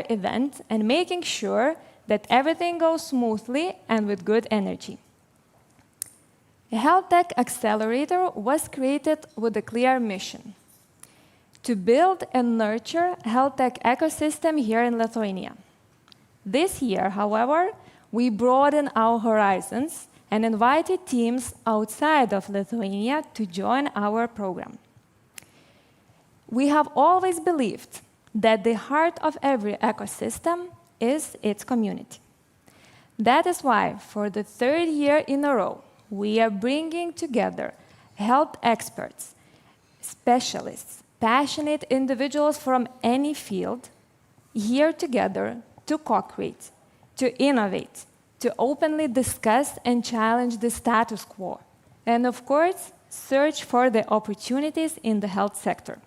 entire event and making sure that everything goes smoothly and with good energy. Health Tech Accelerator was created with a clear mission: to build and nurture a health tech ecosystem here in Lithuania. This year, however, we broadened our horizons and invited teams outside of Lithuania to join our program. We have always believed that the heart of every ecosystem is its community. That is why, for the third year in a row, we are bringing together health experts, specialists, passionate individuals from any field here together to co-create, to innovate, to openly discuss and challenge the status quo, and of course, search for the opportunities in the health sector.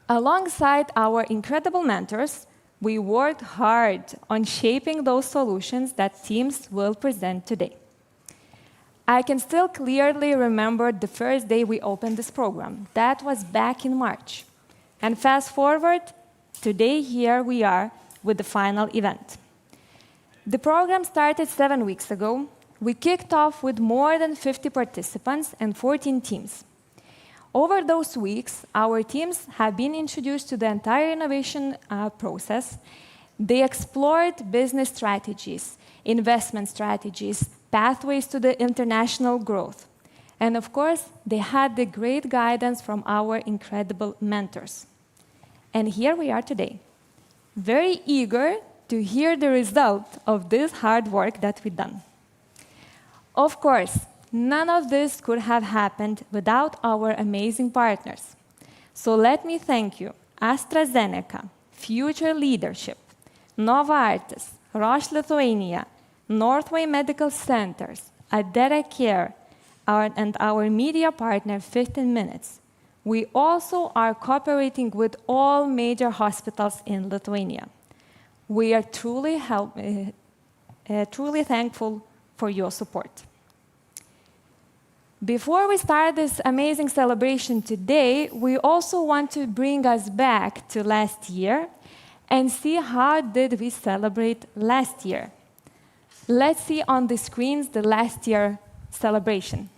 Alongside our incredible mentors, we worked hard on shaping those solutions that teams will present today. I can still clearly remember the first day we opened this program. That was back in March. And fast forward, today here we are with the final event. The program started 7 weeks ago. We kicked off with more than 50 participants and 14 teams. Over those weeks, our teams have been introduced to the entire innovation process. They explored business strategies, investment strategies, pathways to the international growth. And of course, they had the great guidance from our incredible mentors. And here we are today, very eager to hear the result of this hard work that we've done. Of course, none of this could have happened without our amazing partners. So let me thank you, AstraZeneca, Future Leadership, Novartis, Roche Lithuania, Northway Medical Centers, Addere Care, and our media partner, 15 Minutes. We also are cooperating with all major hospitals in Lithuania. We are truly thankful for your support. Before we start this amazing celebration today, we also want to bring us back to last year and see how did we celebrate last year. Let's see on the screens the last year celebration.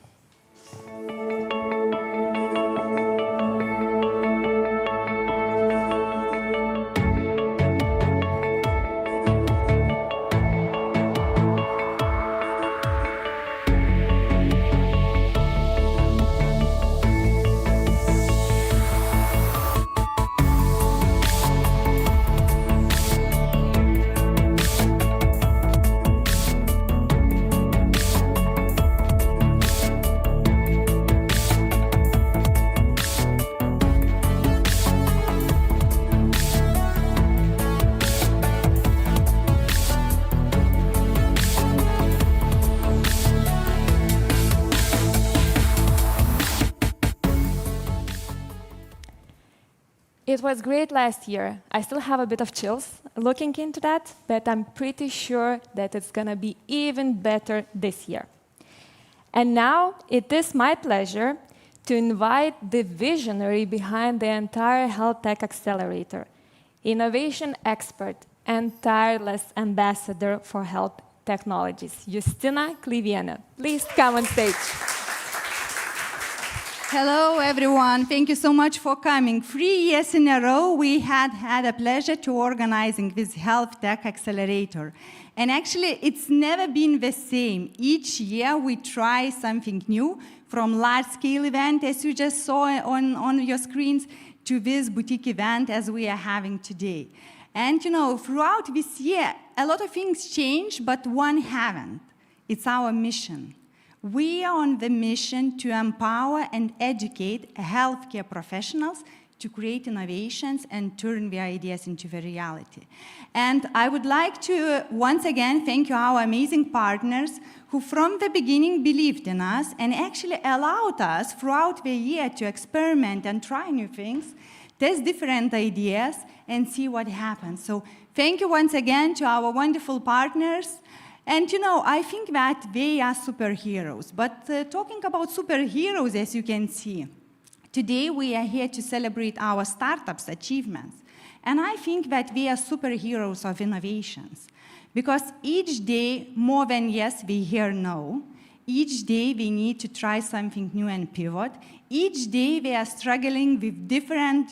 It was great last year. I still have a bit of chills looking into that, but I'm pretty sure that it's going to be even better this year. And now it is my pleasure to invite the visionary behind the entire Health Tech Accelerator, innovation expert and tireless ambassador for health technologies, Justina Klivienė. Please come on stage. Hello, everyone. Thank you so much for coming. 3 years in a row, we had a pleasure to organizing this Health Tech Accelerator. And actually, it's never been the same. Each year, we try something new, from large-scale event, as you just saw on your screens, to this boutique event as we are having today. And you know, throughout this year, a lot of things changed, but one haven't. It's our mission. We are on the mission to empower and educate healthcare professionals to create innovations and turn their ideas into the reality. And I would like to once again thank you, our amazing partners who from the beginning believed in us and actually allowed us throughout the year to experiment and try new things, test different ideas, and see what happens. So thank you once again to our wonderful partners. And you know, I think that they are superheroes. But talking about superheroes, as you can see, today we are here to celebrate our startups' achievements. And I think that we are superheroes of innovations. Because each day, more than yes, we hear no. Each day, we need to try something new and pivot. Each day, we are struggling with different,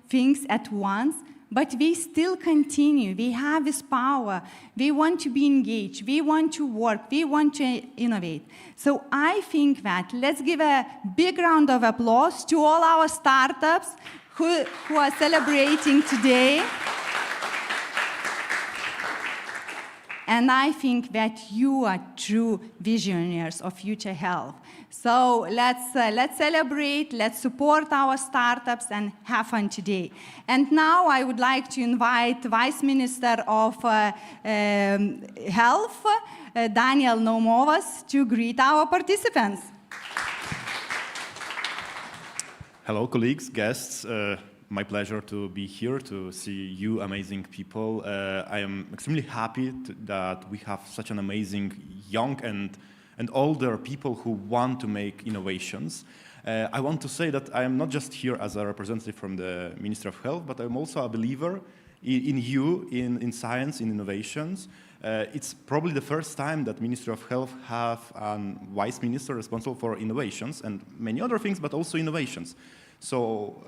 things at once. But we still continue. We have this power. We want to be engaged. We want to work. We want to innovate. So I think that let's give a big round of applause to all our startups who are celebrating today. And I think that you are true visionaries of future health. So let's celebrate, let's support our startups and have fun today. And now I would like to invite Vice Minister of Health, Daniel Naumovas, to greet our participants. Hello, colleagues, guests. My pleasure to be here, to see you amazing people. I am extremely happy that we have such an amazing young and older people who want to make innovations. I want to say that I am not just here as a representative from the Ministry of Health, but I'm also a believer in you, in science, in innovations. It's probably the first time that Ministry of Health have a vice minister responsible for innovations and many other things, but also innovations. So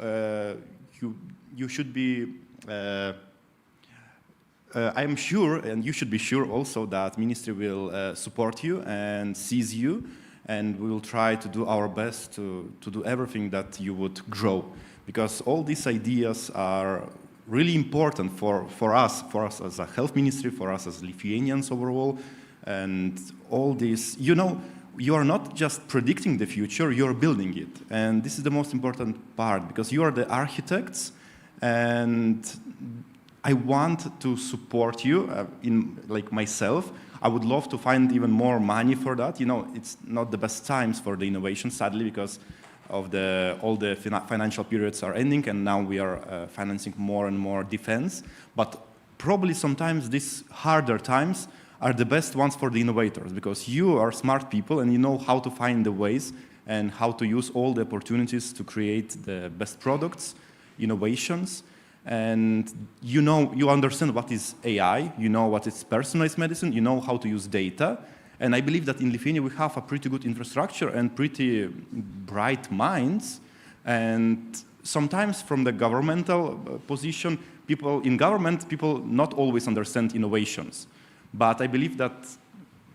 you should be, I'm sure, and you should be sure also that Ministry will support you and seize you, and we will try to do our best to do everything that you would grow. Because all these ideas are really important for us as a health ministry, for us as Lithuanians overall, and all this, you are not just predicting the future, you're building it. And this is the most important part, because you are the architects, and I want to support you, like myself. I would love to find even more money for that. It's not the best times for the innovation, sadly, because of all the financial periods are ending, and now we are financing more and more defense. But probably sometimes these harder times are the best ones for the innovators, because you are smart people and you know how to find the ways and how to use all the opportunities to create the best products, innovations, and you understand what is AI, you know what is personalized medicine, you know how to use data. And I believe that in Lithuania we have a pretty good infrastructure and pretty bright minds. And sometimes from the governmental position, people not always understand innovations. But I believe that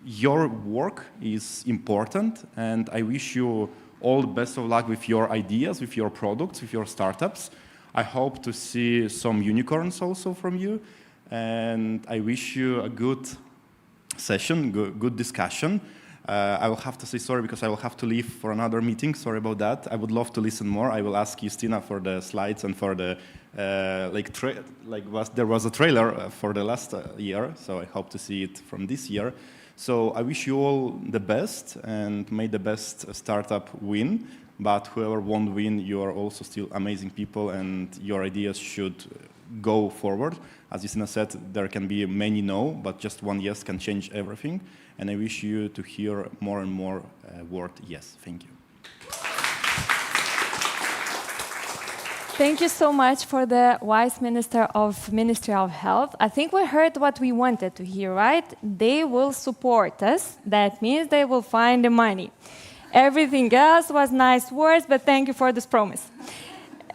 your work is important, and I wish you all the best of luck with your ideas, with your products, with your startups. I hope to see some unicorns also from you, and I wish you a good session, good discussion. I will have to say sorry because I will have to leave for another meeting. Sorry about that. I would love to listen more. I will ask Justina for the slides and for the there was a trailer for the last year, so I hope to see it from this year. So I wish you all the best, and may the best startup win. But whoever won't win, you are also still amazing people, and your ideas should go forward. As Justina said, there can be many no, but just one yes can change everything. And I wish you to hear more and more word yes. Thank you. Thank you so much for the Vice Minister of Ministry of Health. I think we heard what we wanted to hear, right? They will support us. That means they will find the money. Everything else was nice words, but thank you for this promise.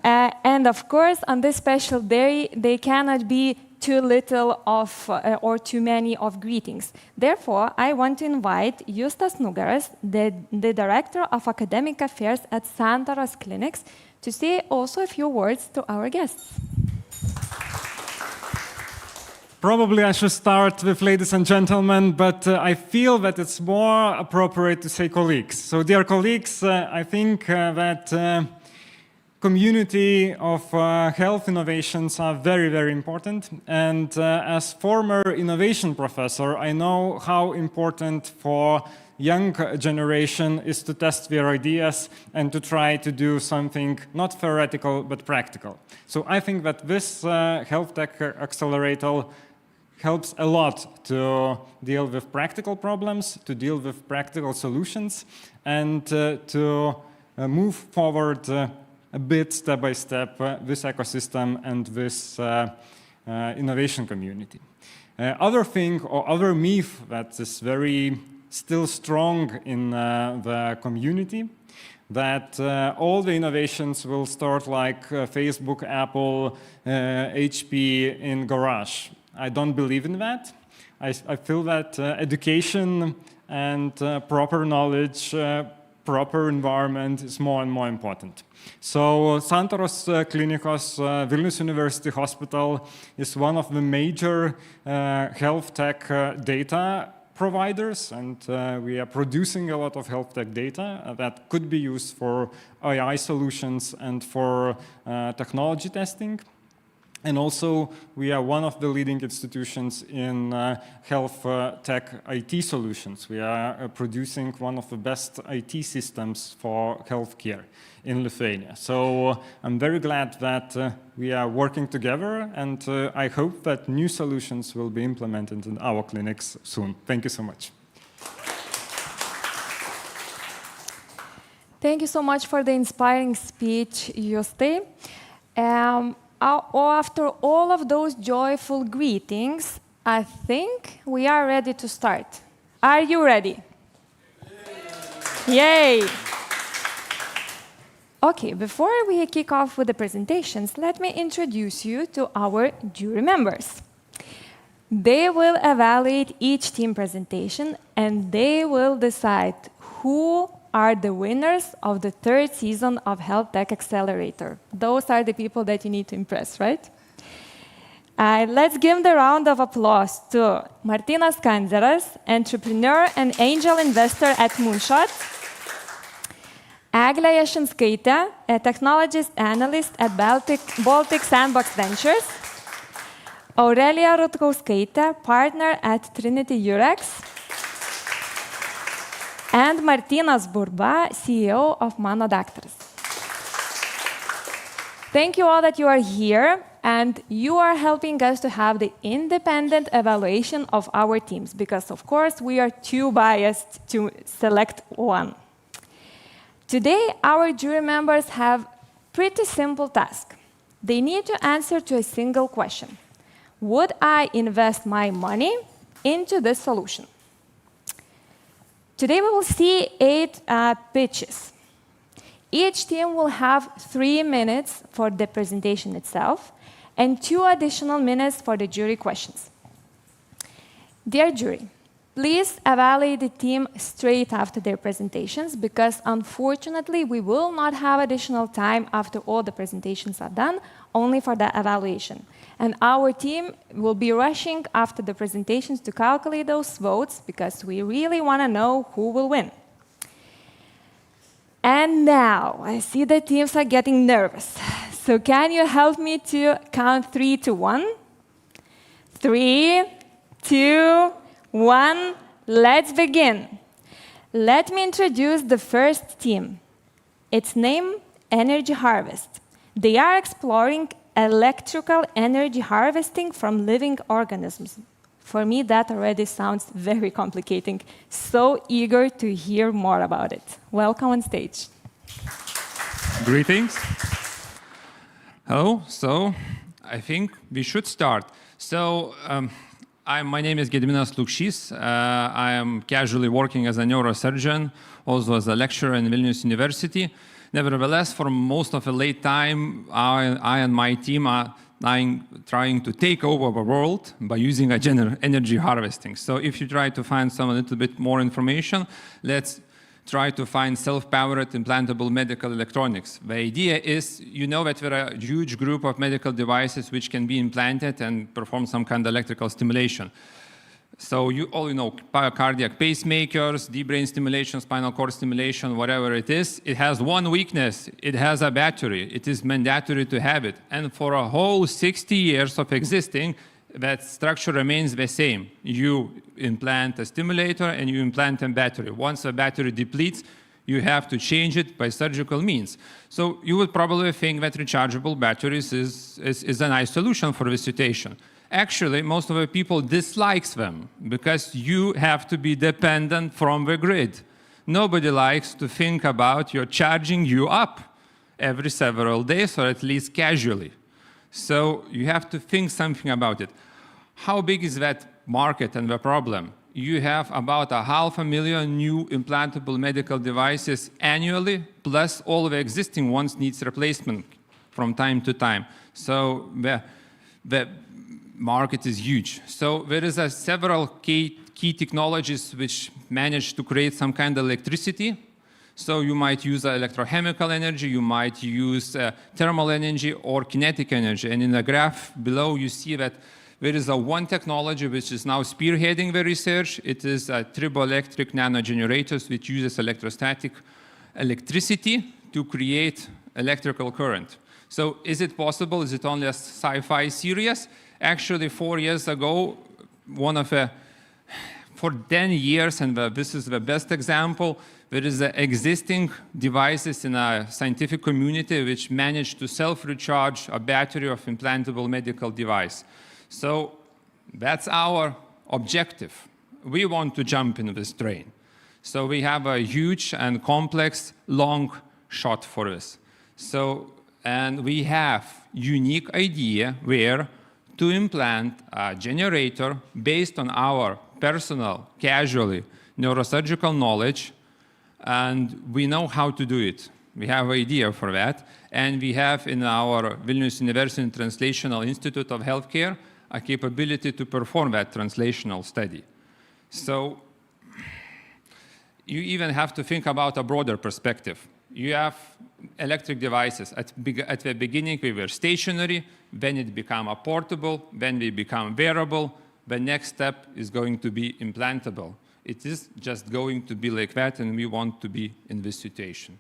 And of course, on this special day, there cannot be too little of or too many of greetings. Therefore, I want to invite Justas Nugaras, the Director of Academic Affairs at Santaros Clinics, to say also a few words to our guests. Probably I should start with ladies and gentlemen, but I feel that it's more appropriate to say colleagues. So dear colleagues, I think that community of health innovations are very, very important. And as former innovation professor, I know how important for young generation is to test their ideas and to try to do something not theoretical but practical. So I think that this Health Tech Accelerator helps a lot to deal with practical problems, to deal with practical solutions, and to move forward a bit step by step this ecosystem and this innovation community. Other thing or other myth that is very still strong in the community, that all the innovations will start like Facebook, Apple, HP in garage. I don't believe in that. I feel that education and proper knowledge, proper environment is more and more important. So Santaros Klinikos Vilnius University Hospital is one of the major health tech data providers, and we are producing a lot of health tech data that could be used for AI solutions and for technology testing. And also, we are one of the leading institutions in health tech IT solutions. We are producing one of the best IT systems for healthcare in Lithuania. So I'm very glad that we are working together, and I hope that new solutions will be implemented in our clinics soon. Thank you so much. Thank you so much for the inspiring speech, Justai. After all of those joyful greetings, I think we are ready to start. Are you ready? Yay! Okay, before we kick off with the presentations, let me introduce you to our jury members. They will evaluate each team presentation, and they will decide who are the winners of the 3rd season of Health Tech Accelerator. Those are the people that you need to impress, right? Let's give the round of applause to Martynas Kandzeras, entrepreneur and angel investor at Moonshot, Eglė Jašinskaitė, a technologist analyst at Baltic Sandbox Ventures, Aurelija Rutkauskaitė, partner at Trinity Eurex, and Martynas Burba, CEO of Mano Daktaras. Thank you all that you are here, and you are helping us to have the independent evaluation of our teams, because of course we are too biased to select one. Today, our jury members have a pretty simple task. They need to answer to a single question. Would I invest my money into this solution? Today we will see 8 pitches. Each team will have 3 minutes for the presentation itself and 2 additional minutes for the jury questions. Dear jury, please evaluate the team straight after their presentations, because unfortunately we will not have additional time after all the presentations are done, only for the evaluation. And our team will be rushing after the presentations to calculate those votes, because we really want to know who will win. And now, I see the teams are getting nervous. So can you help me to count 3 to 1? 3, 2, 1, let's begin. Let me introduce the first team. Its name, Energy Harvest. They are exploring electrical energy harvesting from living organisms. For me, that already sounds very complicating. So eager to hear more about it. Welcome on stage. Greetings. Hello. So I think we should start. So my name is Gediminas Lukšys. I am casually working as a neurosurgeon, also as a lecturer in Vilnius University. Nevertheless, for most of the late time, I and my team are trying to take over the world by using energy harvesting. So if you try to find a little bit more information, let's try to find self-powered implantable medical electronics. The idea is, you know that there are a huge group of medical devices which can be implanted and perform some kind of electrical stimulation. So you all know cardiac pacemakers, deep brain stimulation, spinal cord stimulation, whatever it is. It has one weakness. It has a battery. It is mandatory to have it. And for a whole 60 years of existing, that structure remains the same. You implant a stimulator and you implant a battery. Once the battery depletes, you have to change it by surgical means. So you would probably think that rechargeable batteries is a nice solution for this situation. Actually, most of the people dislike them because you have to be dependent from the grid. Nobody likes to think about you're charging you up. every several days, or at least casually. So you have to think something about it. How big is that market and the problem? You have about 500,000 new implantable medical devices annually, plus all the existing ones needs replacement from time to time. So the market is huge. So there is several key technologies which manage to create some kind of electricity. So you might use electrochemical energy, you might use thermal energy or kinetic energy. And in the graph below, you see that there is one technology which is now spearheading the research. It is triboelectric nanogenerators, which uses electrostatic electricity to create electrical current. So is it possible? Is it only a sci-fi series? Actually, 4 years ago, for 10 years, and this is the best example, there is existing devices in a scientific community which manage to self-recharge a battery of implantable medical device. So that's our objective. We want to jump in this train. So we have a huge and complex long shot for this. And we have unique idea where to implant a generator based on our personal, casually neurosurgical knowledge, and we know how to do it. We have an idea for that, and we have in our Vilnius University Translational Institute of Healthcare a capability to perform that translational study. So you even have to think about a broader perspective. You have electric devices. At the beginning, we were stationary, then it became a portable, then we become wearable. The next step is going to be implantable. It is just going to be like that, and we want to be in this situation.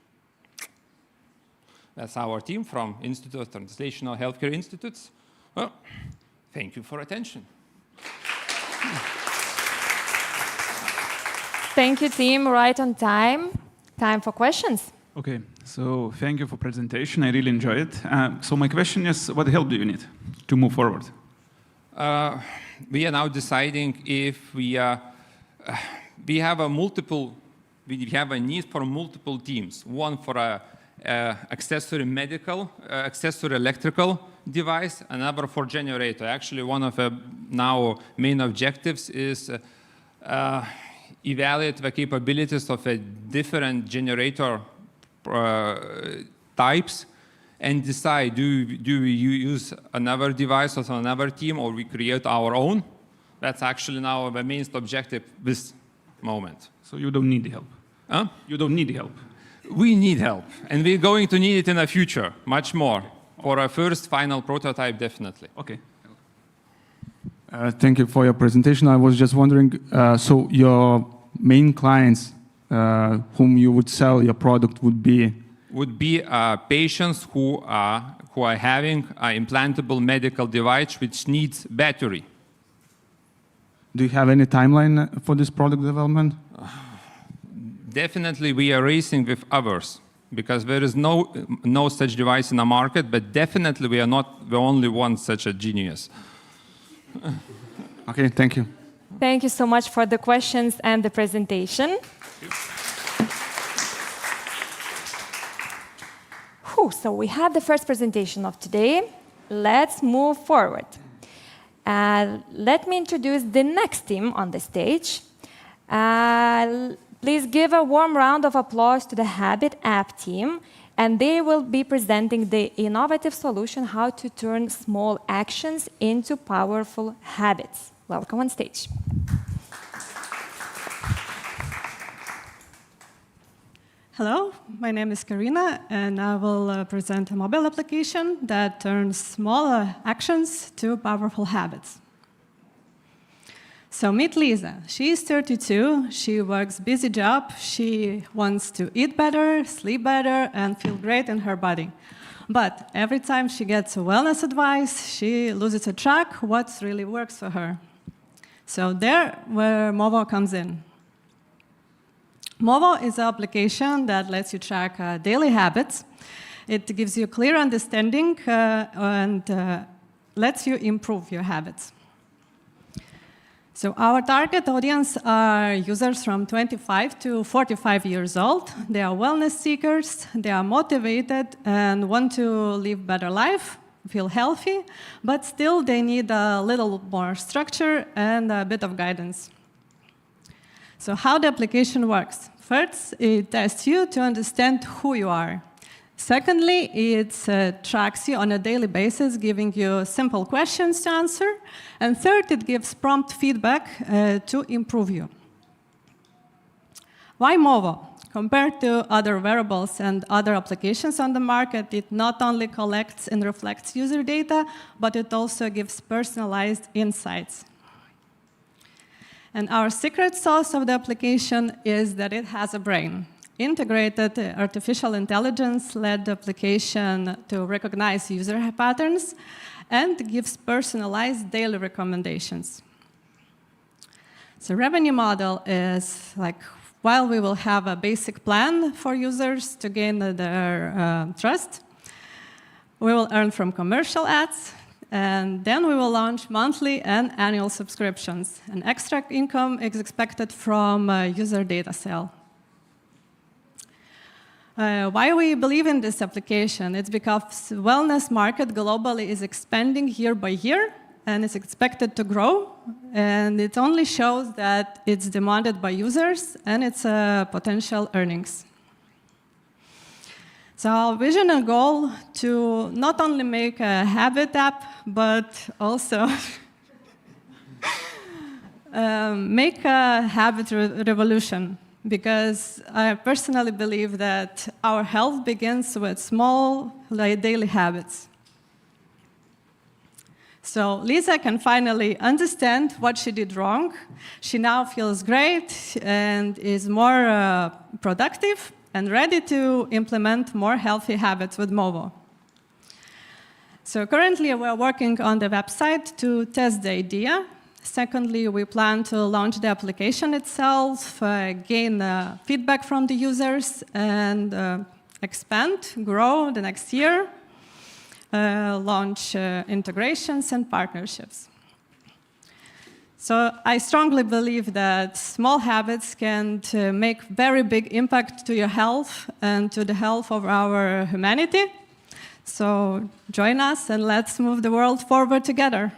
That's our team from Institute of Translational Healthcare Institutes. Well, thank you for attention. Thank you, team. Right on time. Time for questions. Okay, so thank you for presentation. I really enjoyed it. So my question is, what help do you need to move forward? We are now deciding if we have a need for multiple teams. One for accessory medical, accessory electrical device, another for generator. Actually, one of the now main objectives is evaluate the capabilities of a different generator types and decide, do we use another device or another team, or we create our own? That's actually now the main objective this moment. So you don't need help? Huh? You don't need help? We need help, and we're going to need it in the future, much more. For our first final prototype, definitely. Okay. Thank you for your presentation. I was just wondering, so your main clients whom you would sell your product would be? Would be patients who are having an implantable medical device which needs battery. Do you have any timeline for this product development? Definitely we are racing with others, because there is no such device in the market, but definitely we are not the only one such a genius. Okay, thank you. Thank you so much for the questions and the presentation. So we have the first presentation of today. Let's move forward. Let me introduce the next team on the stage. Please give a warm round of applause to the Habit app team, and they will be presenting the innovative solution how to turn small actions into powerful habits. Welcome on stage. Hello, my name is Karina, and I will present a mobile application that turns smaller actions to powerful habits. So meet Lisa. She is 32, she works busy job, she wants to eat better, sleep better, and feel great in her body. But every time she gets a wellness advice, she loses a track what really works for her. So there where Movo comes in. Movo is an application that lets you track daily habits. It gives you a clear understanding and lets you improve your habits. So our target audience are users from 25 to 45 years old. They are wellness seekers, they are motivated and want to live better life, feel healthy, but still they need a little more structure and a bit of guidance. So how the application works? First, it tests you to understand who you are. Secondly, it tracks you on a daily basis, giving you simple questions to answer. And third, it gives prompt feedback to improve you. Why Movo? Compared to other wearables and other applications on the market, it not only collects and reflects user data, but it also gives personalized insights. And our secret sauce of the application is that it has a brain. Integrated artificial intelligence-led application to recognize user patterns and gives personalized daily recommendations. So revenue model is like, while we will have a basic plan for users to gain their trust, we will earn from commercial ads, and then we will launch monthly and annual subscriptions. And extra income is expected from user data sale. Why we believe in this application? It's because the wellness market globally is expanding year by year, and it's expected to grow. And it only shows that it's demanded by users and its potential earnings. So our vision and goal to not only make a habit app, but also make a habit revolution. Because I personally believe that our health begins with small daily habits. So Lisa can finally understand what she did wrong. She now feels great and is more productive and ready to implement more healthy habits with Movo. So currently we're working on the website to test the idea. Secondly, we plan to launch the application itself, gain feedback from the users, and expand, grow the next year, launch integrations and partnerships. So I strongly believe that small habits can make very big impact to your health and to the health of our humanity. So join us and let's move the world forward together.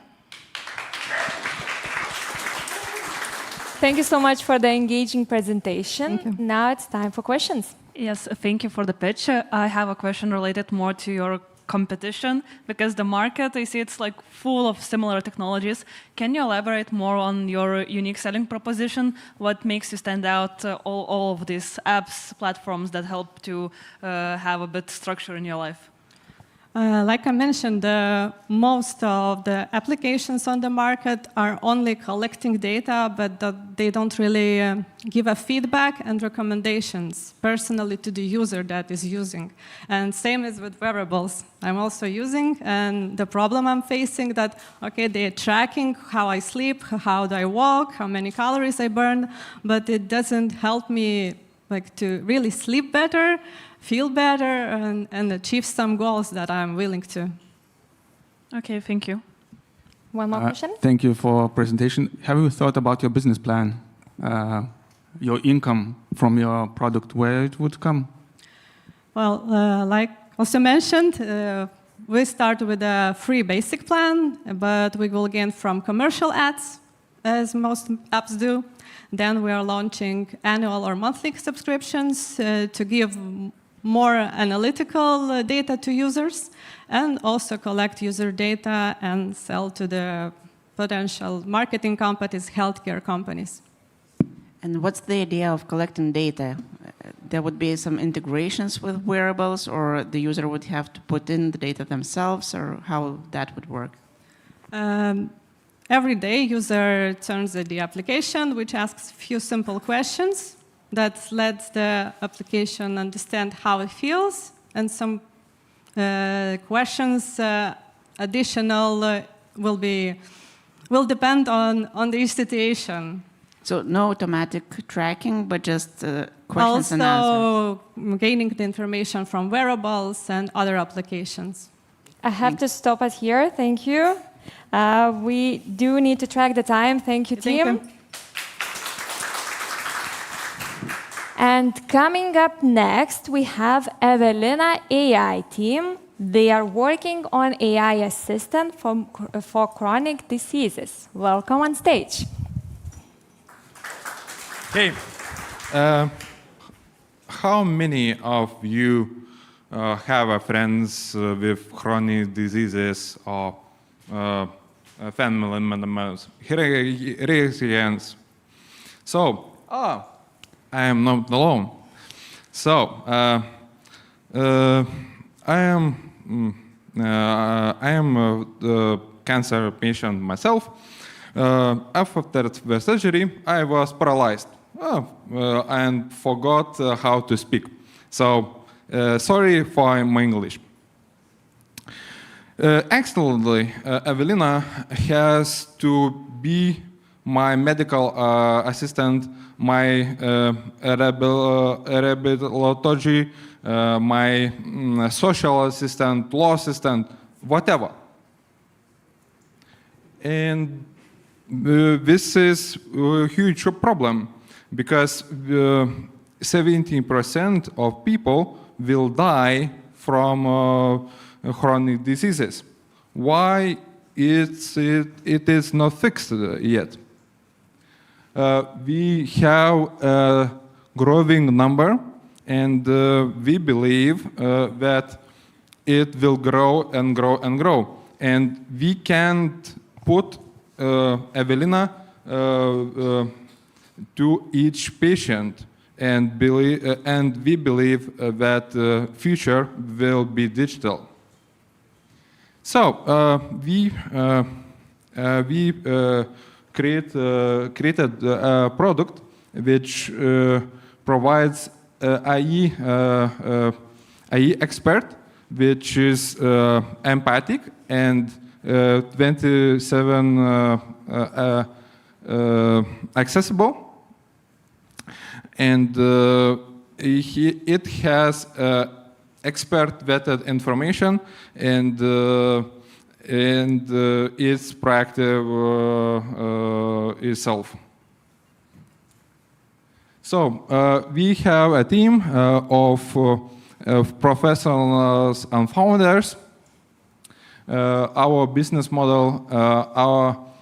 Thank you so much for the engaging presentation. Now it's time for questions. Yes, thank you for the pitch. I have a question related more to your competition, because the market, I see it's like full of similar technologies. Can you elaborate more on your unique selling proposition? What makes you stand out, all of these apps, platforms that help to have a bit structure in your life? Like I mentioned, most of the applications on the market are only collecting data, but they don't really give a feedback and recommendations personally to the user that is using. And same is with wearables. I'm also using, and the problem I'm facing that, okay, they're tracking how I sleep, how do I walk, how many calories I burn, but it doesn't help me like to really sleep better, feel better, and achieve some goals that I'm willing to. Okay, thank you. One more question? Thank you for presentation. Have you thought about your business plan, your income from your product, where it would come? Well, like also mentioned, we start with a free basic plan, but we will gain from commercial ads, as most apps do. Then we are launching annual or monthly subscriptions to give more analytical data to users, and also collect user data and sell to the potential marketing companies, healthcare companies. And what's the idea of collecting data? There would be some integrations with wearables, or the user would have to put in the data themselves, or how that would work? Every day, user turns the application, which asks a few simple questions that lets the application understand how it feels, and some questions additional will depend on the situation. So no automatic tracking, but just questions and answers. Also gaining the information from wearables and other applications. I have to stop it here. Thank you. We do need to track the time. Thank you, team. And coming up next, we have Evelina AI team. They are working on AI assistant for chronic diseases. Welcome on stage. Hey, how many of you have friends with chronic diseases or family members? Raise your hands. So, I am not alone. So, I am a cancer patient myself. After the surgery, I was paralyzed and forgot how to speak. So, sorry for my English. Actually, Evelina has to be my medical assistant, my rehabilitology, my social assistant, law assistant, whatever. And this is a huge problem because 17% of people will die from chronic diseases. Why it is not fixed yet? We have a growing number, and we believe that it will grow and grow and grow. And we can't put Evelina to each patient, and we believe that the future will be digital. So we created a product which provides AI expert, which is empathic and 27 accessible, and it has expert vetted information and it's proactive itself. So we have a team of professionals and founders. Our business model,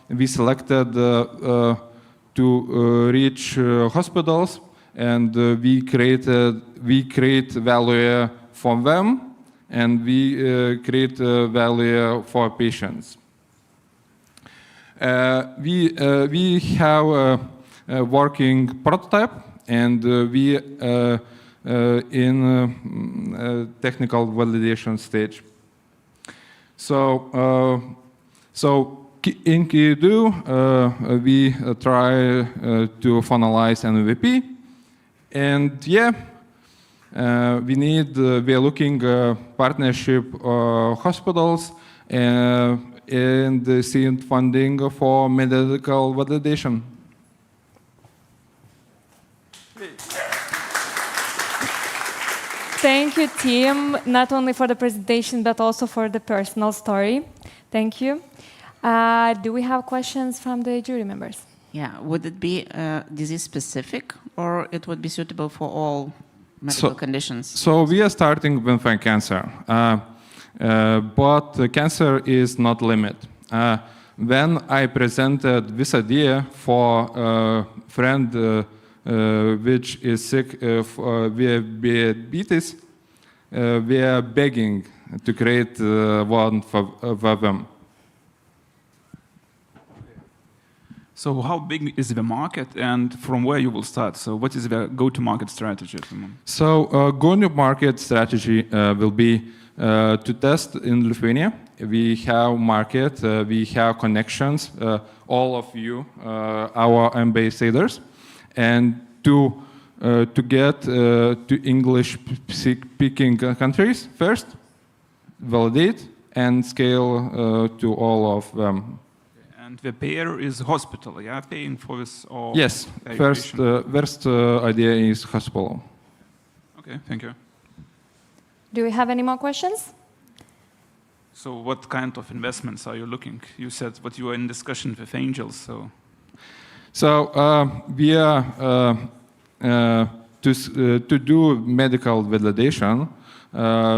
we selected to reach hospitals, and we create value for them, and we create value for patients. We have a working prototype, and we in technical validation stage. So in Q2, we try to finalize MVP, and yeah, we are looking partnership hospitals and seed funding for medical validation. Thank you, team, not only for the presentation, but also for the personal story. Thank you. Do we have questions from the jury members? Yeah, would it be disease-specific, or it would be suitable for all medical conditions? So we are starting with cancer, but cancer is not limit. When I presented this idea for a friend which is sick with diabetes, we are begging to create one for them. So how big is the market, and from where you will start? So what is the go-to-market strategy at the moment? So go-to-market strategy will be to test in Lithuania. We have market, we have connections, all of you, our ambassadors, and to get to English-speaking countries first, validate, and scale to all of them. And the payer is hospital, yeah, paying for this? Or yes, first idea is hospital. Okay, thank you. Do we have any more questions? So what kind of investments are you looking? You said what you were in discussion with angels, so. So we are to do medical validation.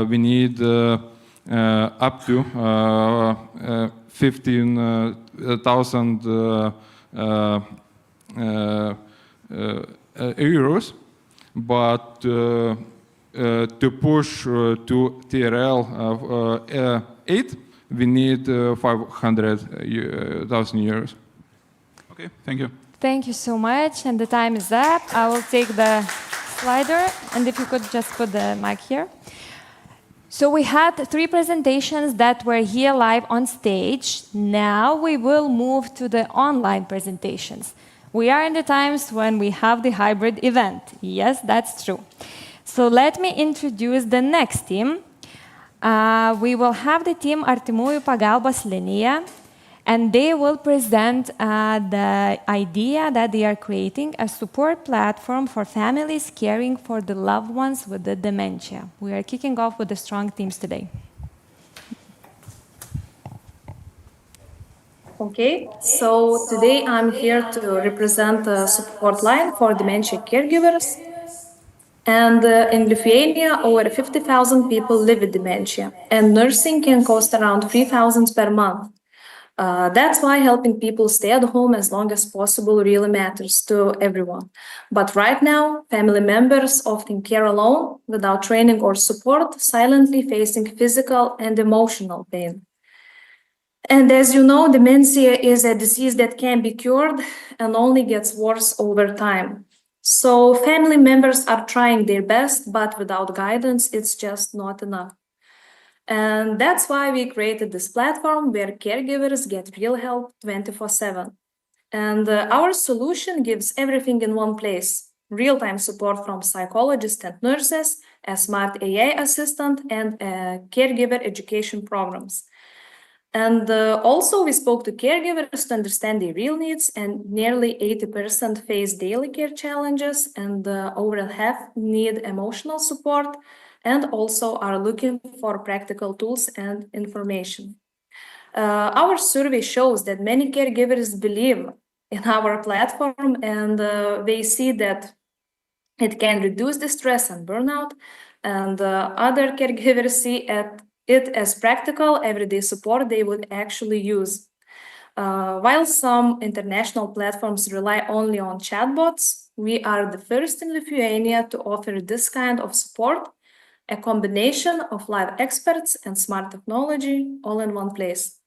We need up to 15,000 euros, but to push to TRL 8, we need 500,000 euros. Okay, thank you. Thank you so much, and the time is up. I will take the slider, and if you could just put the mic here. So we had 3 presentations that were here live on stage. Now we will move to the online presentations. We are in the times when we have the hybrid event. Yes, that's true. So let me introduce the next team. We will have the team Artimųjų pagalbos linija, and they will present the idea that they are creating a support platform for families caring for the loved ones with the dementia. We are kicking off with the strong teams today. Okay, so today I'm here to represent the support line for dementia caregivers. And in Lithuania, over 50,000 people live with dementia, and nursing can cost around 3,000 per month. That's why helping people stay at home as long as possible really matters to everyone. But right now, family members often care alone, without training or support, silently facing physical and emotional pain. And as you know, dementia is a disease that can be cured and only gets worse over time. So family members are trying their best, but without guidance, it's just not enough. And that's why we created this platform where caregivers get real help 24/7. And our solution gives everything in one place: real-time support from psychologists and nurses, a smart AI assistant, and caregiver education programs. And also we spoke to caregivers to understand their real needs, and nearly 80% face daily care challenges, and over half need emotional support, and also are looking for practical tools and information. Our survey shows that many caregivers believe in our platform, and they see that it can reduce the stress and burnout, and other caregivers see it as practical, everyday support they would actually use. While some international platforms rely only on chatbots, we are the first in Lithuania to offer this kind of support, a combination of live experts and smart technology all in one place.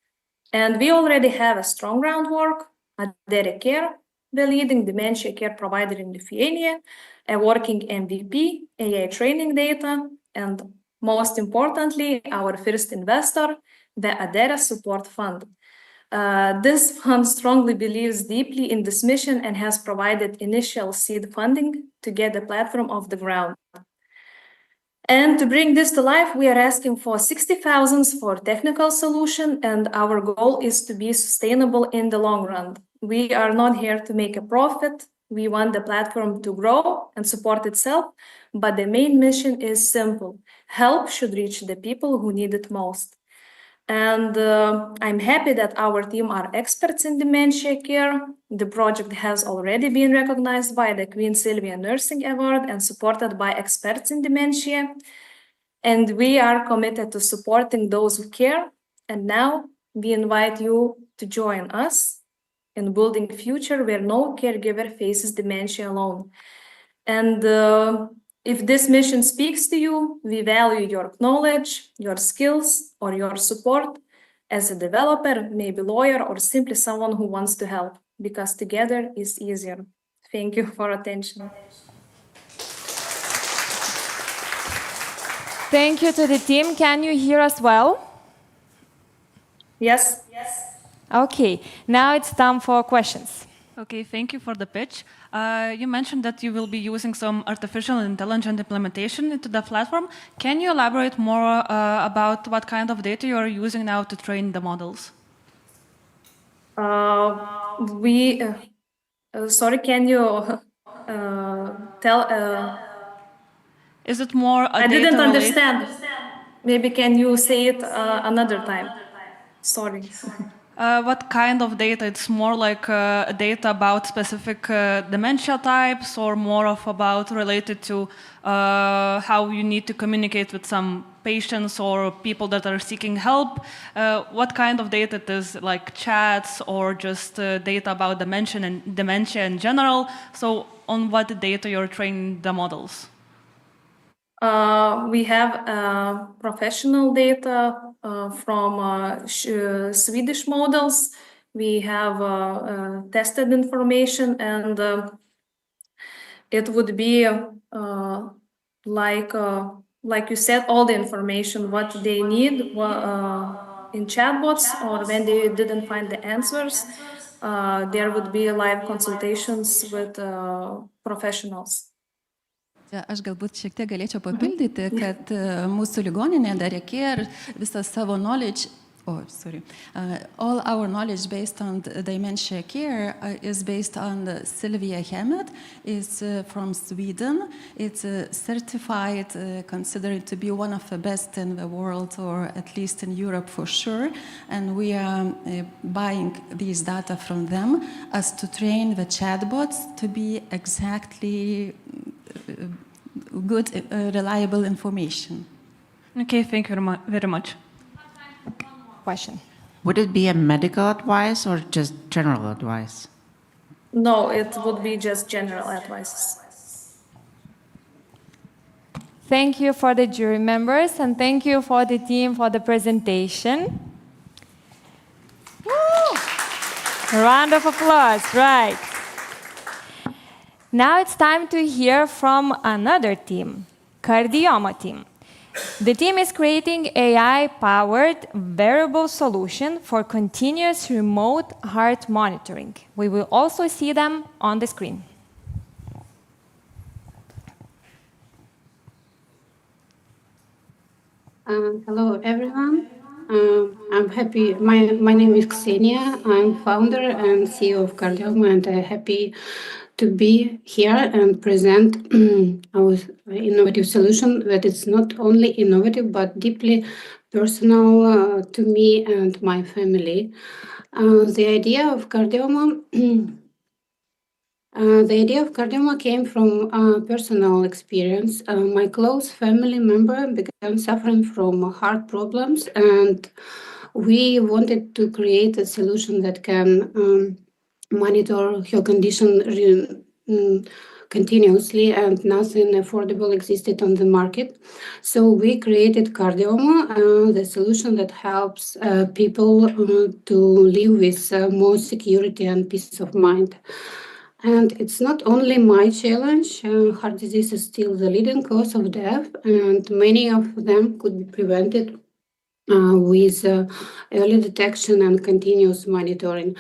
And we already have a strong groundwork: Addere Care, the leading dementia care provider in Lithuania, a working MVP, AI training data, and most importantly, our first investor, the Addere Support Fund. This fund strongly believes deeply in this mission and has provided initial seed funding to get the platform off the ground. And to bring this to life, we are asking for 60,000 for technical solution, and our goal is to be sustainable in the long run. We are not here to make a profit. We want the platform to grow and support itself, but the main mission is simple: help should reach the people who need it most. And I'm happy that our team are experts in dementia care. The project has already been recognized by the Queen Sylvia Nursing Award and supported by experts in dementia. And we are committed to supporting those who care. And now we invite you to join us in building a future where no caregiver faces dementia alone. And if this mission speaks to you, we value your knowledge, your skills, or your support as a developer, maybe lawyer, or simply someone who wants to help, because together is easier. Thank you for attention. Thank you to the team. Can you hear us well? Yes. Okay, now it's time for questions. Okay, thank you for the pitch. You mentioned that you will be using some artificial intelligence implementation into the platform. Can you elaborate more about what kind of data you are using now to train the models? Sorry, can you tell? Is it more I didn't understand. Maybe can you say it another time? Sorry. What kind of data? It's more like data about specific dementia types, or more of about related to how you need to communicate with some patients or people that are seeking help. What kind of data it is, like chats or just data about dementia in general? So on what data you're training the models? We have professional data from Swedish models. We have tested information, and it would be like you said, all the information what they need in chatbots, or when they didn't find the answers, there would be live consultations with professionals. Aš galbūt šiek tiek galėčiau papildyti, kad mūsų ligoninė Addere Care visą savo knowledge, all our knowledge based on dementia care is based on Sylvia Hammett. Is from Sweden. It's certified, considered to be one of the best in the world, or at least in Europe for sure. And we are buying these data from them as to train the chatbots to be exactly good, reliable information. Okay, thank you very much. Question. Would it be a medical advice or just general advice? No, it would be just general advice. Thank you for the jury members, and thank you for the team for the presentation. Woo! A round of applause, right. Now it's time to hear from another team, cardioma team. The team is creating AI-powered wearable solution for continuous remote heart monitoring. We will also see them on the screen. Hello, everyone. I'm happy. My name is Ksenia. I'm founder and CEO of Cardioma, and I'm happy to be here and present our innovative solution that is not only innovative but deeply personal to me and my family. The idea of Cardioma came from personal experience. My close family member began suffering from heart problems, and we wanted to create a solution that can monitor her condition continuously, and nothing affordable existed on the market. So we created Cardioma, the solution that helps people to live with more security and peace of mind. And it's not only my challenge. Heart disease is still the leading cause of death, and many of them could be prevented with early detection and continuous monitoring.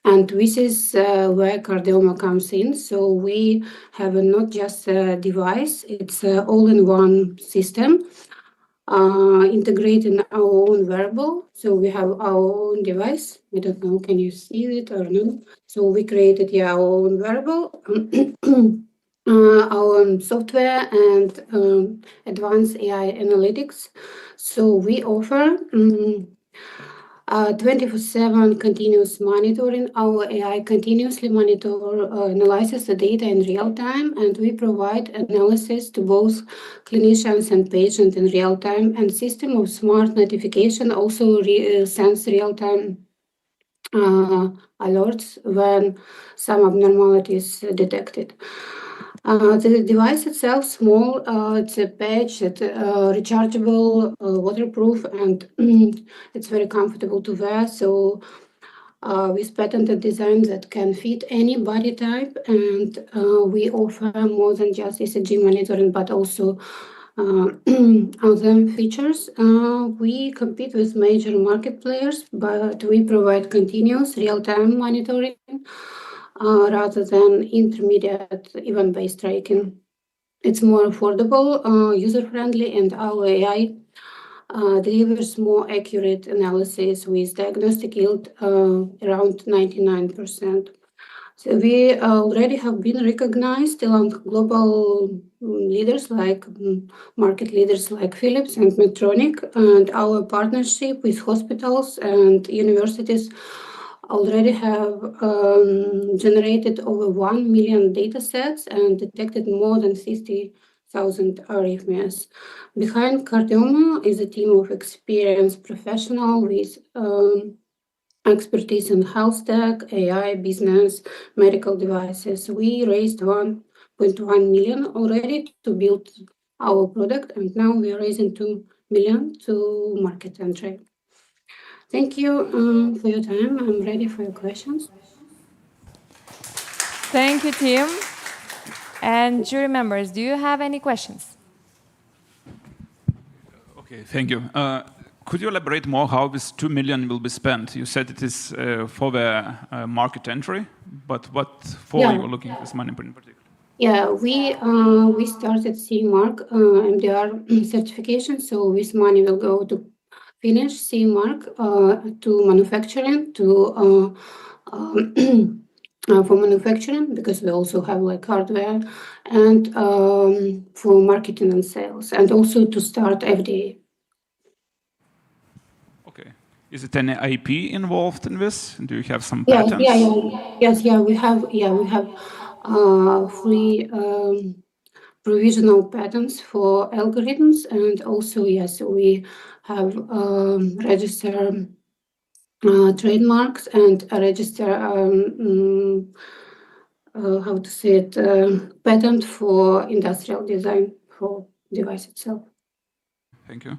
And this is where Cardioma comes in. So we have not just a device, it's an all-in-one system integrating our own wearable. So we have our own device. I don't know, can you see it or no? So we created our own wearable, our own software and advanced AI analytics. So we offer 24/7 continuous monitoring. Our AI continuously analyzes the data in real time, and we provide analysis to both clinicians and patients in real time. And system of smart notification also sends real time alerts when some abnormalities detected. The device itself small. It's a patch, it's rechargeable, waterproof, and it's very comfortable to wear. So with patented design that can fit any body type, and we offer more than just ECG monitoring, but also other features. We compete with major market players, but we provide continuous real-time monitoring rather than intermediate event-based tracking. It's more affordable, user-friendly, and our AI delivers more accurate analysis with diagnostic yield around 99%. So we already have been recognized along global leaders like market leaders like Philips and Medtronic, and our partnership with hospitals and universities already have generated over 1 million data sets and detected more than 50,000 arrhythmias. Behind Cardioma is a team of experienced professionals with expertise in health tech, AI, business, medical devices. We raised 1.1 million already to build our product, and now we are raising 2 million to market entry. Thank you for your time. I'm ready for your questions. Thank you, Tim. And jury members, do you have any questions? Okay, thank you. Could you elaborate more how this 2 million will be spent? You said it is for the market entry, but what for Yeah. you are looking at this money in particular? Yeah, we started CE Mark MDR certification, so this money will go to finish CE Mark to manufacturing for manufacturing, because we also have like hardware, and for marketing and sales, and also to start FDA. Okay. Is it any IP involved in this? Do you have some Yeah, patents? yes, we have 3 provisional patents for algorithms, and also, yes, we have registered trademarks and register how to say it, patent for industrial design for device itself. Thank you.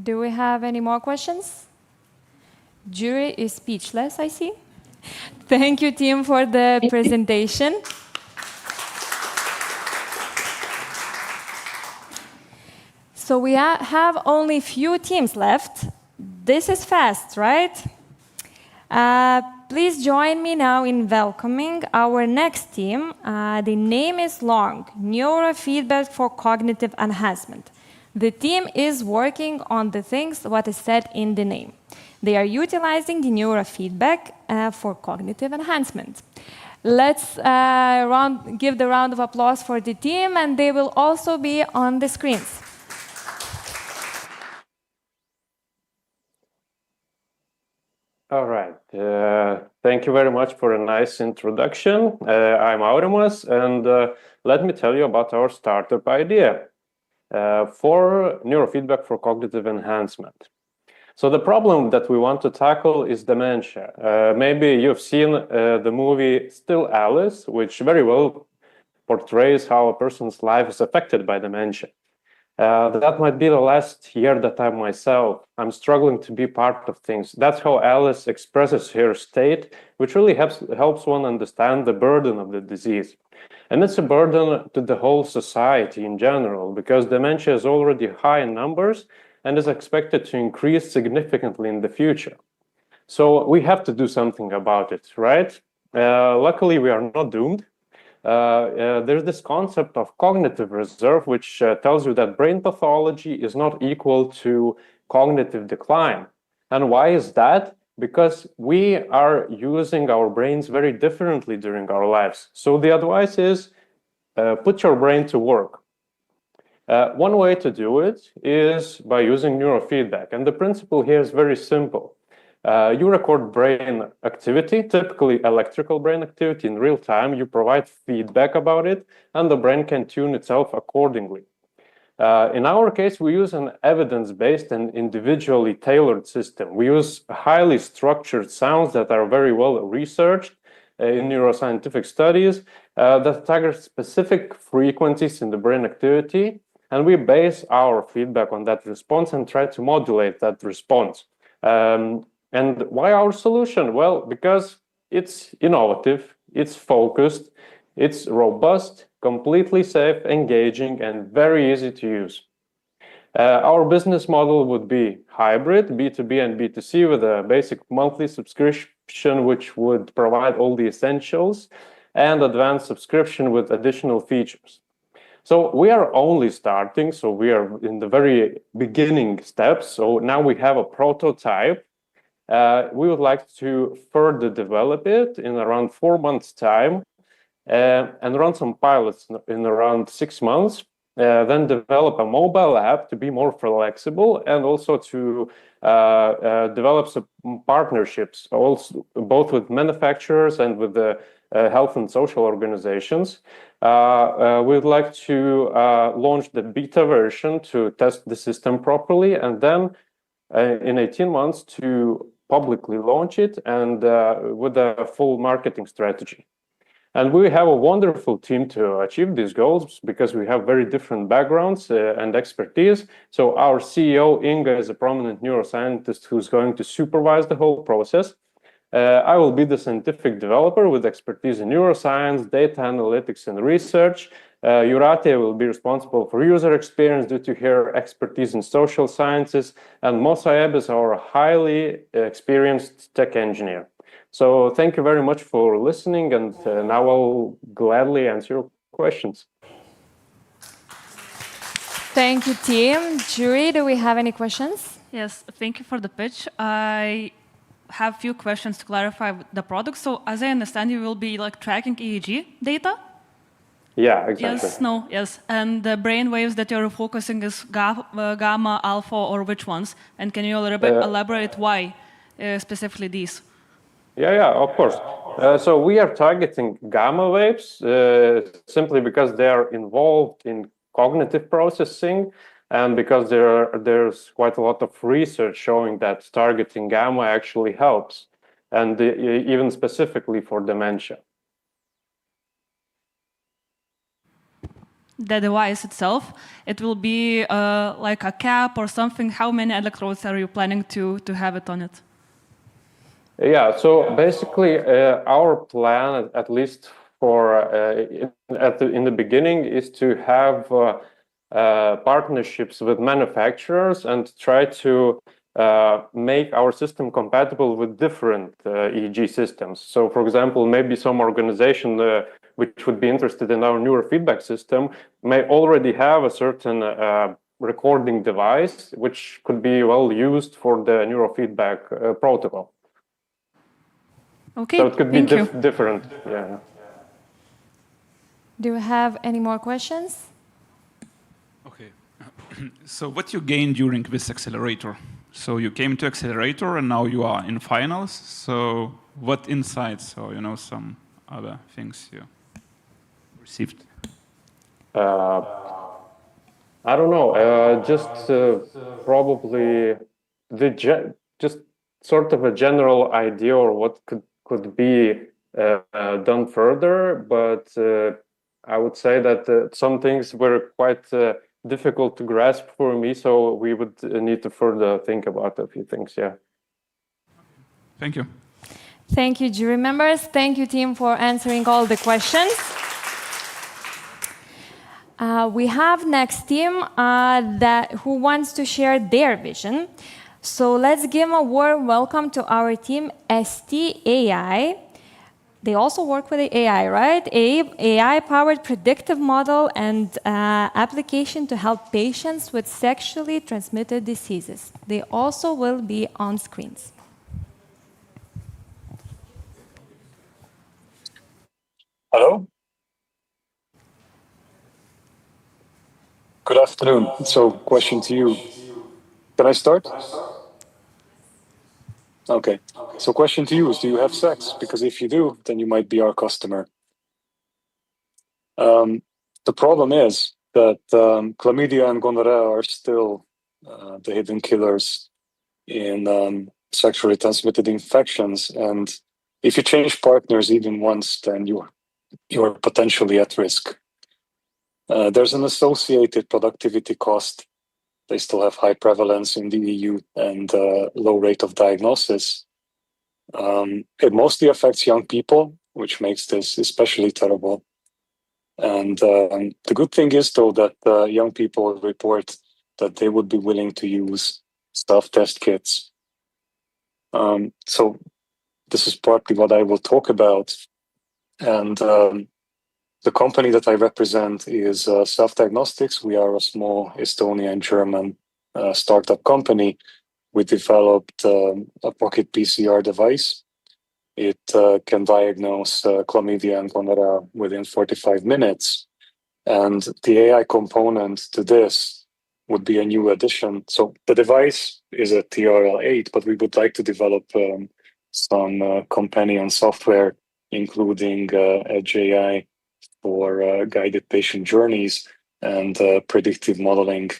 Do we have any more questions? Jury is speechless, I see. Thank you, Tim, for the presentation. So we have only few teams left. This is fast, right? Please join me now in welcoming our next team. The name is long, Neurofeedback for Cognitive Enhancement. The team is working on the things what is said in the name. They are utilizing the neurofeedback for cognitive enhancement. Let's give the round of applause for the team, and they will also be on the screens. All right. Thank you very much for a nice introduction. I'm Aurimas, and let me tell you about our startup idea for neurofeedback for cognitive enhancement. So the problem that we want to tackle is dementia. Maybe you've seen the movie Still Alice, which very well portrays how a person's life is affected by dementia. That might be the last year that I'm struggling to be part of things. That's how Alice expresses her state, which really helps one understand the burden of the disease. And it's a burden to the whole society in general, because dementia is already high in numbers and is expected to increase significantly in the future. So we have to do something about it, right? Luckily, we are not doomed. There's this concept of cognitive reserve, which tells you that brain pathology is not equal to cognitive decline. And why is that? Because we are using our brains very differently during our lives. So the advice is put your brain to work. One way to do it is by using neurofeedback. And the principle here is very simple. You record brain activity, typically electrical brain activity in real time. You provide feedback about it, and the brain can tune itself accordingly. In our case, we use an evidence-based and individually tailored system. We use highly structured sounds that are very well researched in neuroscientific studies that target specific frequencies in the brain activity, and we base our feedback on that response and try to modulate that response. And why our solution? Well, because it's innovative, it's focused, it's robust, completely safe, engaging, and very easy to use. Our business model would be hybrid, B2B and B2C, with a basic monthly subscription, which would provide all the essentials, and advanced subscription with additional features. So we are only starting, so we are in the very beginning steps. So now we have a prototype. We would like to further develop it in around 4 months' time and run some pilots in around 6 months. Then develop a mobile app to be more flexible and also to develop some partnerships, also both with manufacturers and with the health and social organizations. We would like to launch the beta version to test the system properly, and then in 18 months to publicly launch it and with a full marketing strategy. And we have a wonderful team to achieve these goals because we have very different backgrounds and expertise. So our CEO, Inga, is a prominent neuroscientist who's going to supervise the whole process. I will be the scientific developer with expertise in neuroscience, data analytics, and research. Jūratė will be responsible for user experience due to her expertise in social sciences. And Mosaeb is our highly experienced tech engineer. So thank you very much for listening, and now I'll gladly answer your questions. Thank you, team. Jury, do we have any questions? Yes, thank you for the pitch. I have a few questions to clarify the product. So as I understand, you will be like tracking EEG data? Yeah, exactly. Yes, no, yes. And the brain waves that you're focusing is gamma, alpha, or which ones? And can you elaborate why specifically these? Yeah, of course. So we are targeting gamma waves simply because they are involved in cognitive processing, and because there's quite a lot of research showing that targeting gamma actually helps, and even specifically for dementia. The device itself, it will be like a cap or something. How many electrodes are you planning to have it on it? Yeah, so basically our plan, at least for in the beginning, is to have partnerships with manufacturers and try to make our system compatible with different EEG systems. So, for example, maybe some organization which would be interested in our neurofeedback system may already have a certain recording device which could be well used for the neurofeedback protocol. Okay, so it could be different. Yeah. Do you have any more questions? Okay. So what you gained during this accelerator? So you came to accelerator and now you are in finals. So what insights or some other things you received? I don't know. Just probably just sort of a general idea or what could be done further, but I would say that some things were quite difficult to grasp for me, so we would need to further think about a few things, yeah. Thank you. Thank you, jury members. Thank you, team, for answering all the questions. We have next team who wants to share their vision. So let's give a warm welcome to our team, ST AI. They also work with the AI, right? AI-powered predictive model and application to help patients with sexually transmitted diseases. They also will be on screens. Hello. Good afternoon. So, question to you. Can I start? Okay. So question to you is, do you have sex? Because if you do, then you might be our customer. The problem is that chlamydia and gonorrhea are still the hidden killers in sexually transmitted infections. And if you change partners even once, then you're potentially at risk. There's an associated productivity cost. They still have high prevalence in the EU and low rate of diagnosis. It mostly affects young people, which makes this especially terrible. And the good thing is, though, that young people report that they would be willing to use self-test kits. So this is partly what I will talk about. And the company that I represent is Self Diagnostics. We are a small Estonian and German startup company. we developed a pocket PCR device. It can diagnose chlamydia and gonorrhea within 45 minutes. And the AI component to this would be a new addition. So the device is a TRL8, but we would like to develop some companion software, including Edge AI for guided patient journeys and predictive modeling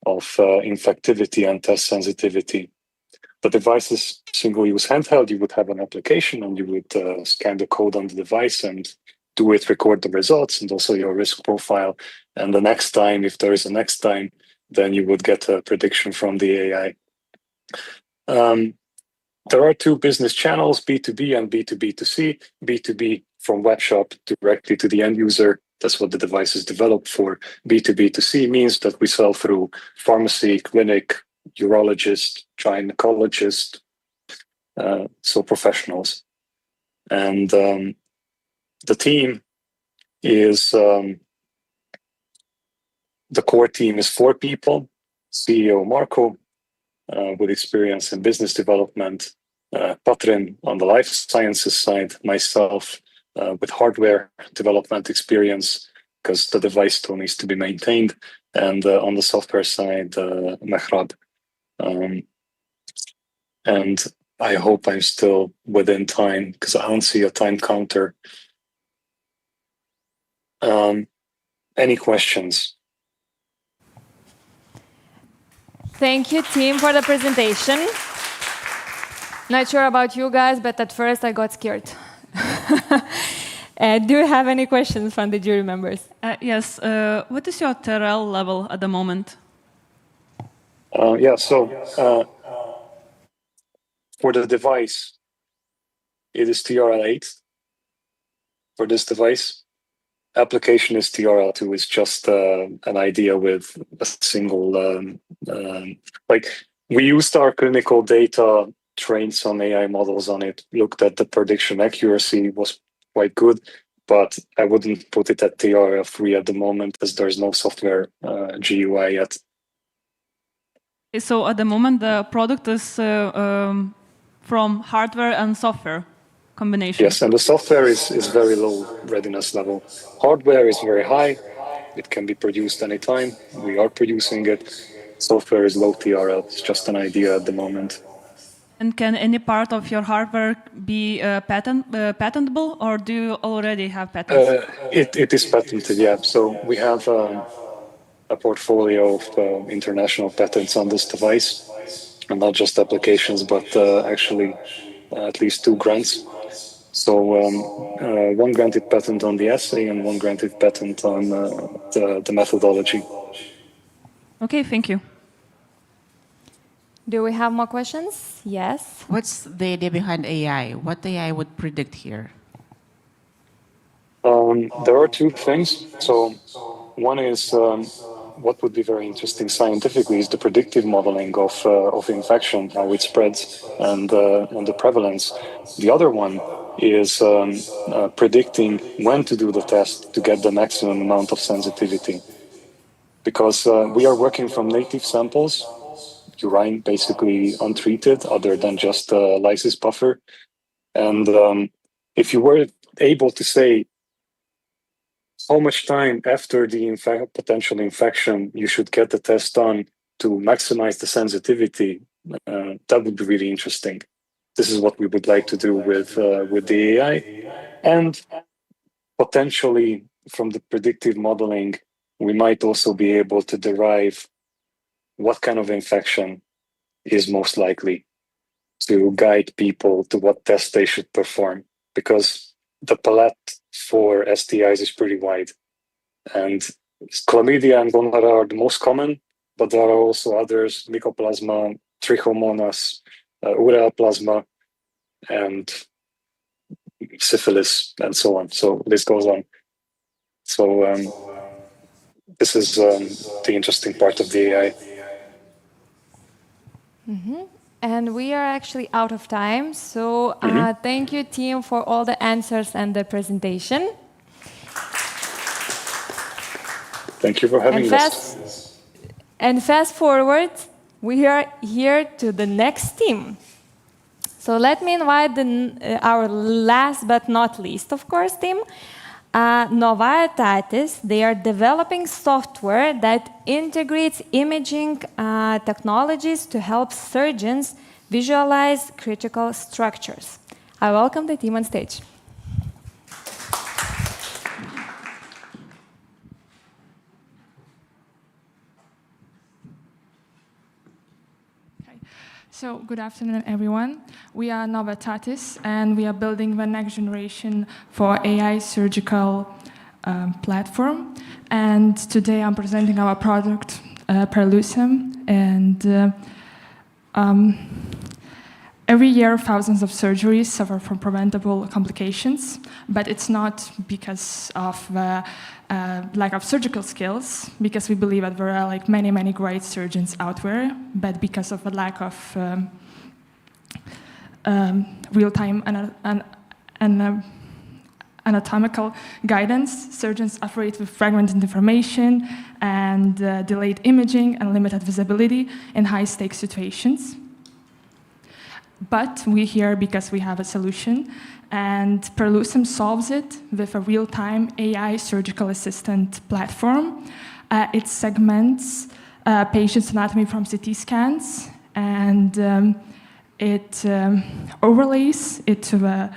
of infectivity and test sensitivity. The device is single-use handheld. You would have an application and you would scan the code on the device and do it, record the results and also your risk profile. And the next time, if there is a next time, then you would get a prediction from the AI. There are two business channels, B2B and B2B2C. B2B from web shop directly to the end user. That's what the device is developed for. B2B2C means that we sell through pharmacy, clinic, urologist, gynecologist, so professionals. And the team is, the core team is 4 people, CEO Marco, with experience in business development, Patrin on the life sciences side, myself with hardware development experience, because the device still needs to be maintained, and on the software side, Mehrab. And I hope I'm still within time, because I don't see a time counter. Any questions? Thank you, team, for the presentation. Not sure about you guys, but at first I got scared. Do you have any questions from the jury members? Yes. What is your TRL level at the moment? For the device, it is TRL8 for this device. Application is TRL2. It's just an idea with a single, like we used our clinical data, trained some AI models on it, looked at the prediction accuracy, was quite good, but I wouldn't put it at TRL3 at the moment as there's no software GUI yet. So at the moment, the product is from hardware and software combination. Yes, and the software is very low readiness level. Hardware is very high. It can be produced anytime. We are producing it. Software is low TRL. It's just an idea at the moment. And can any part of your hardware be patentable, or do you already have patents? It is patented, yeah. So we have a portfolio of international patents on this device, and not just applications, but actually at least 2 grants. So 1 granted patent on the assay and 1 granted patent on the methodology. Okay, thank you. Do we have more questions? Yes. What's the idea behind AI? What AI would predict here? There are 2 things. So one is what would be very interesting scientifically is the predictive modeling of infection, how it spreads, and the prevalence. The other one is predicting when to do the test to get the maximum amount of sensitivity. Because we are working from native samples, urine basically untreated, other than just a lysis buffer. And if you were able to say how much time after the potential infection you should get the test done to maximize the sensitivity, that would be really interesting. This is what we would like to do with the AI. And potentially from the predictive modeling, we might also be able to derive what kind of infection is most likely to guide people to what test they should perform. Because the palette for STIs is pretty wide. And chlamydia and gonorrhea are the most common, but there are also others, mycoplasma, trichomonas, ureaplasma, and syphilis, and so on. So this goes on. So this is the interesting part of the AI. And we are actually out of time. So thank you, team, for all the answers and the presentation. Thank you for having us. And fast forward, we are here to the next team. So let me invite our last but not least, of course, team. Novartis, they are developing software that integrates imaging technologies to help surgeons visualize critical structures. I welcome the team on stage. So, good afternoon, everyone. We are Novartis, and we are building the next generation for AI surgical platform. And today I'm presenting our product, Perlusum. And every year, thousands of surgeries suffer from preventable complications, but it's not because of the lack of surgical skills, because we believe that there are like many great surgeons out there, but because of the lack of real-time anatomical guidance, surgeons operate with fragmented information and delayed imaging and limited visibility in high-stakes situations. But we're here because we have a solution, and Perlusum solves it with a real-time AI surgical assistant platform. It segments patients' anatomy from CT scans, and it overlays it to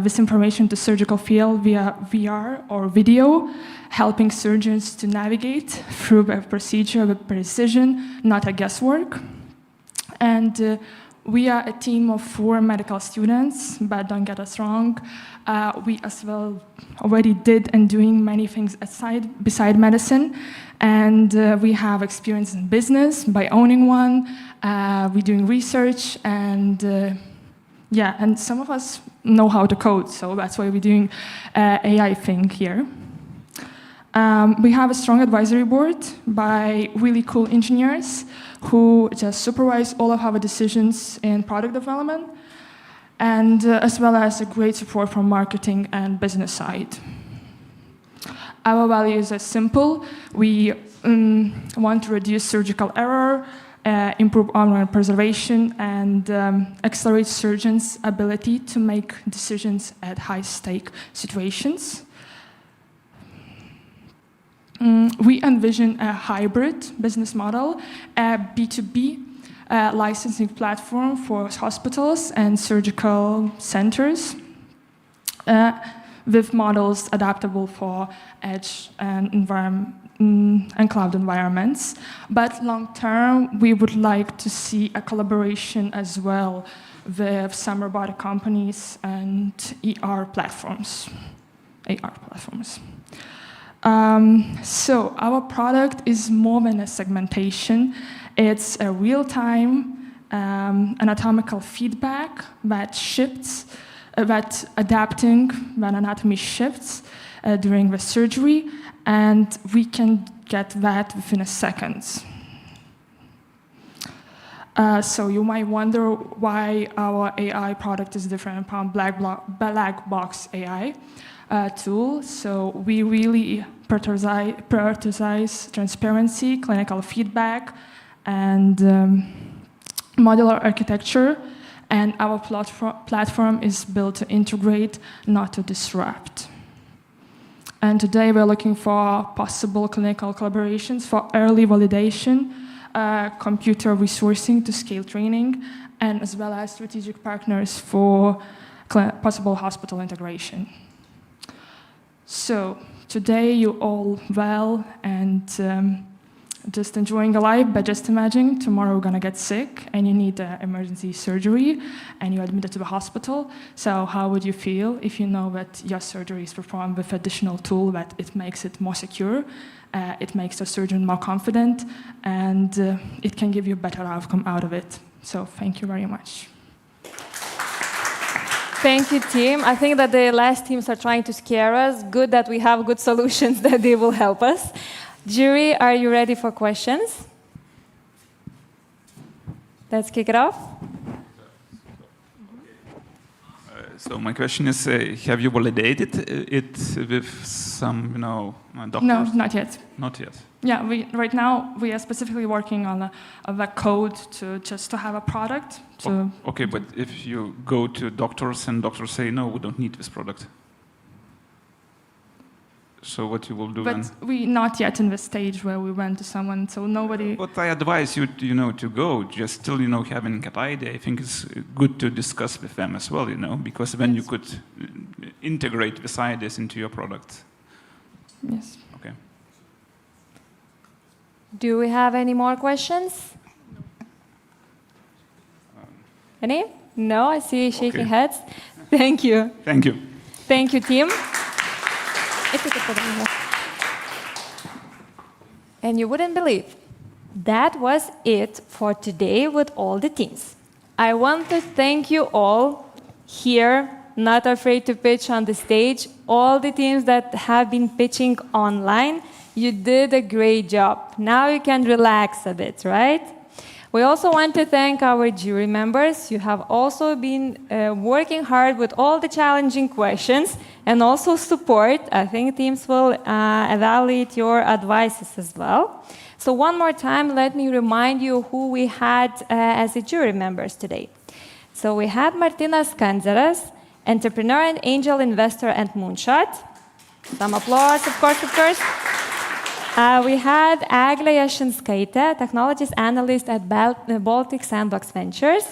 this information to surgical field via VR or video, helping surgeons to navigate through the procedure with precision, not a guesswork. And we are a team of 4 medical students, but don't get us wrong. We as well already did and doing many things beside medicine. And we have experience in business by owning one. We're doing research, and and some of us know how to code, so that's why we're doing AI thing here. We have a strong advisory board by really cool engineers who just supervise all of our decisions in product development, and as well as a great support from marketing and business side. Our values are simple. We want to reduce surgical error, improve organ preservation, and accelerate surgeons' ability to make decisions at high-stake situations. We envision a hybrid business model, a B2B licensing platform for hospitals and surgical centers, with models adaptable for edge and cloud environments. But long term, we would like to see a collaboration as well with some robotic companies and AR platforms. So our product is more than a segmentation. It's a real-time anatomical feedback that shifts, that adapting when anatomy shifts during the surgery, and we can get that within a second. So you might wonder why our AI product is different from black box AI tool. So we really prioritize transparency, clinical feedback, and modular architecture. And our platform is built to integrate, not to disrupt. And today we're looking for possible clinical collaborations for early validation, computer resourcing to scale training, and as well as strategic partners for possible hospital integration. So today you're all well and just enjoying a life, but just imagine tomorrow you're gonna get sick and you need emergency surgery and you're admitted to the hospital. So how would you feel if you know that your surgery is performed with additional tool that it makes it more secure, it makes the surgeon more confident, and it can give you a better outcome out of it. So thank you very much. Thank you, team. I think that the last teams are trying to scare us. Good that we have good solutions that they will help us. Jury, are you ready for questions? Let's kick it off. So my question is, have you validated it with some, doctors? No, not yet. Not yet. Yeah, right now we are specifically working on a code to have a product. Okay, but if you go to doctors and doctors say, no, we don't need this product. So what you will do then? But we not yet in the stage where we went to someone, so nobody. But I advise you, to go. Just still, having an idea. I think it's good to discuss with them as well, because then you could integrate these ideas into your product. Yes. Okay. Do we have any more questions? Any? No, I see you shaking heads. Thank you. Thank you. Thank you, team. If you could put it in here. And you wouldn't believe, that was it for today with all the teams. I want to thank you all here, not afraid to pitch on the stage, all the teams that have been pitching online. You did a great job. Now you can relax a bit, right? We also want to thank our jury members. You have also been working hard with all the challenging questions and also support. I think teams will evaluate your advices as well. So one more time, let me remind you who we had as the jury members today. So we had Martinas Kanzeras, entrepreneur and angel investor at Moonshot. Some applause, of course, of course. We had Eglė Jašinskaitė, technologies analyst at Baltic Sandbox Ventures.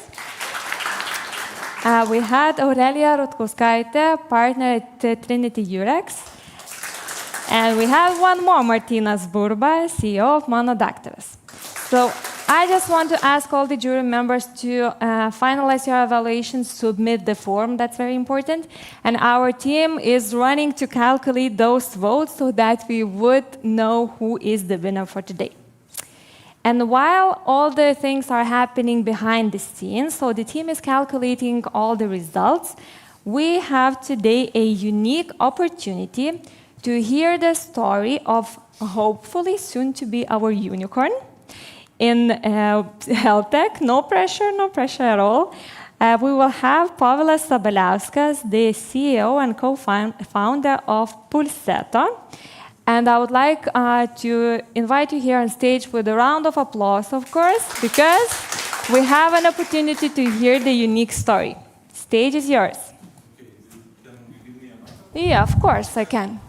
We had Aurelija Rutkauskaitė, partner at Trinity Urex. And we have one more, Martinas Burba, CEO of Mano Daktaras. So I just want to ask all the jury members to finalize your evaluations, submit the form, that's very important. And our team is running to calculate those votes so that we would know who is the winner for today. And while all the things are happening behind the scenes, so the team is calculating all the results, we have today a unique opportunity to hear the story of hopefully soon to be our unicorn in health tech. No pressure at all. We will have Povilas Sabaliauskas, the CEO and co-founder of Pulseto. And I would like to invite you here on stage with a round of applause, of course, because we have an opportunity to hear the unique story. Stage is yours. Yeah, of course, I can.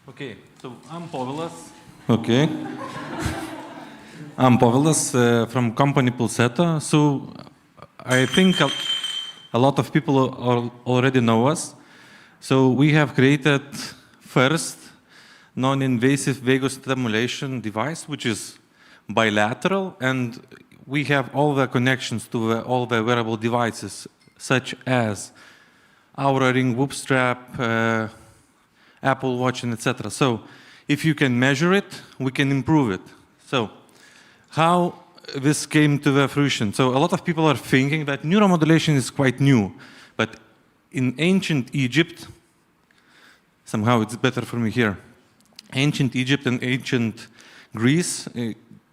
Okay, so I'm Povilas. Okay. I'm Povilas from company Pulseto. So I think a lot of people already know us. So we have created first non-invasive vagus stimulation device, which is bilateral, and we have all the connections to all the wearable devices, such as Oura Ring, Whoop Strap, Apple Watch, and etc. So if you can measure it, we can improve it. So how this came to the fruition? So a lot of people are thinking that neuromodulation is quite new, but in ancient Egypt, somehow it's better for me here, ancient Egypt and ancient Greece,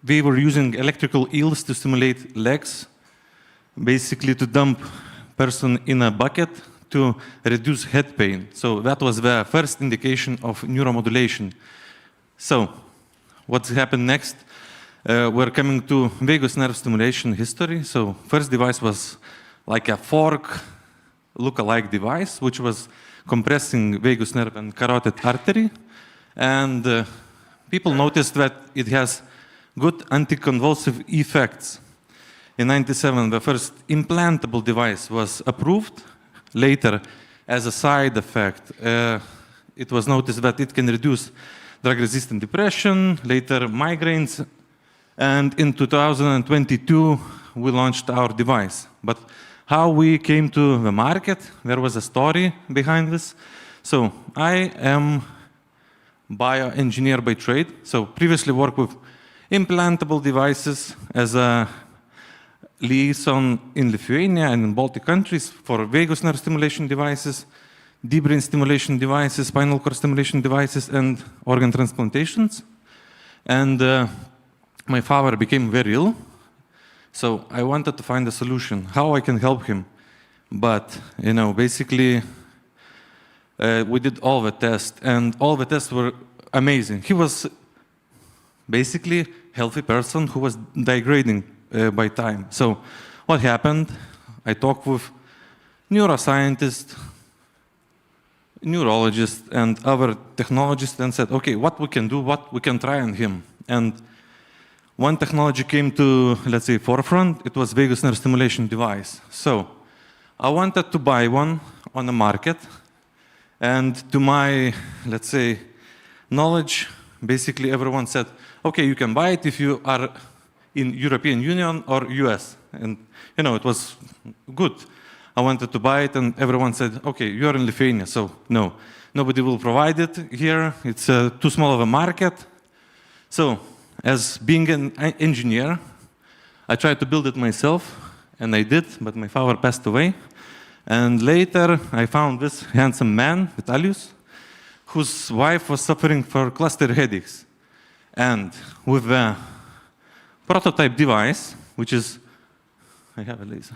they were using electrical eels to stimulate legs, basically to dump person in a bucket to reduce head pain. So that was the first indication of neuromodulation. So what's happened next? We're coming to vagus nerve stimulation history. So first device was like a fork look-alike device, which was compressing vagus nerve and carotid artery. And people noticed that it has good anticonvulsive effects. In '97, the first implantable device was approved. Later, as a side effect, it was noticed that it can reduce drug-resistant depression, later migraines, and in 2022, we launched our device. But how we came to the market, there was a story behind this. So I am bioengineer by trade, so previously worked with implantable devices as a liaison in Lithuania and in Baltic countries for vagus nerve stimulation devices, deep brain stimulation devices, spinal cord stimulation devices, and organ transplantations. And my father became very ill, so I wanted to find a solution, how I can help him. But, basically, we did all the tests, and all the tests were amazing. He was basically a healthy person who was degrading by time. So what happened? I talked with neuroscientists, neurologists, and other technologists and said, okay, what we can do, what we can try on him. And one technology came to, let's say, forefront. It was vagus nerve stimulation device. So I wanted to buy one on the market. And to my, let's say, knowledge, basically everyone said, okay, you can buy it if you are in European Union or US. And, it was good. I wanted to buy it, and everyone said, okay, you're in Lithuania, so no. Nobody will provide it here. It's too small of a market. So, as being an engineer, I tried to build it myself, and I did, but my father passed away. And later, I found this handsome man, Vitalius, whose wife was suffering from cluster headaches. And with the prototype device, which is, I have a laser.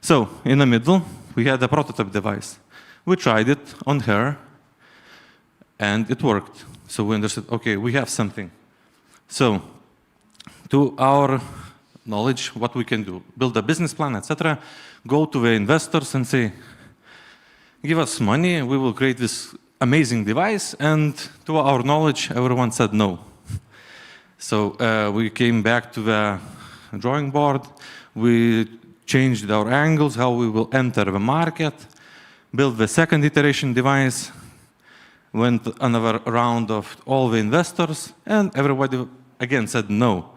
So, in the middle, we had a prototype device. We tried it on her, and it worked. So we understood, okay, we have something. So, to our knowledge, what we can do, build a business plan, etc., go to the investors and say, give us money, we will create this amazing device, and to our knowledge, everyone said no. So we came back to the drawing board, we changed our angles, how we will enter the market, built the second iteration device, went another round of all the investors, and everybody again said no.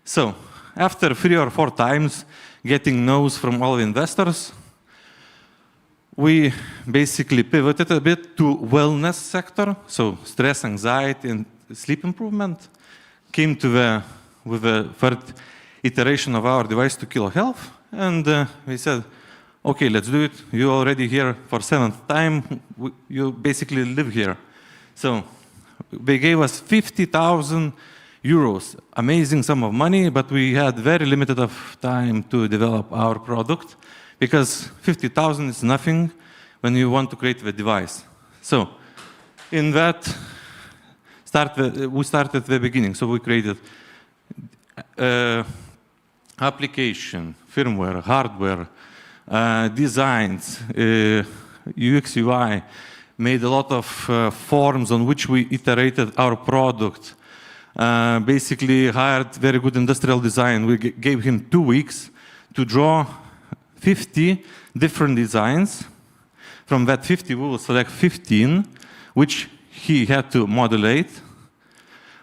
So after 3 or 4 times getting no's from all the investors, we basically pivoted a bit to wellness sector, so stress, anxiety, and sleep improvement. Came to with the third iteration of our device to kilohealth, and we said, okay, let's do it. You're already here for 7th time. You basically live here. So they gave us 50,000 euros, amazing sum of money, but we had very limited of time to develop our product, because 50,000 is nothing when you want to create the device. So in that, we started at the beginning. So we created application, firmware, hardware, designs, UX, UI, made a lot of forms on which we iterated our product, basically hired very good industrial design. We gave him 2 weeks to draw 50 different designs. From that 50, we will select 15, which he had to modulate.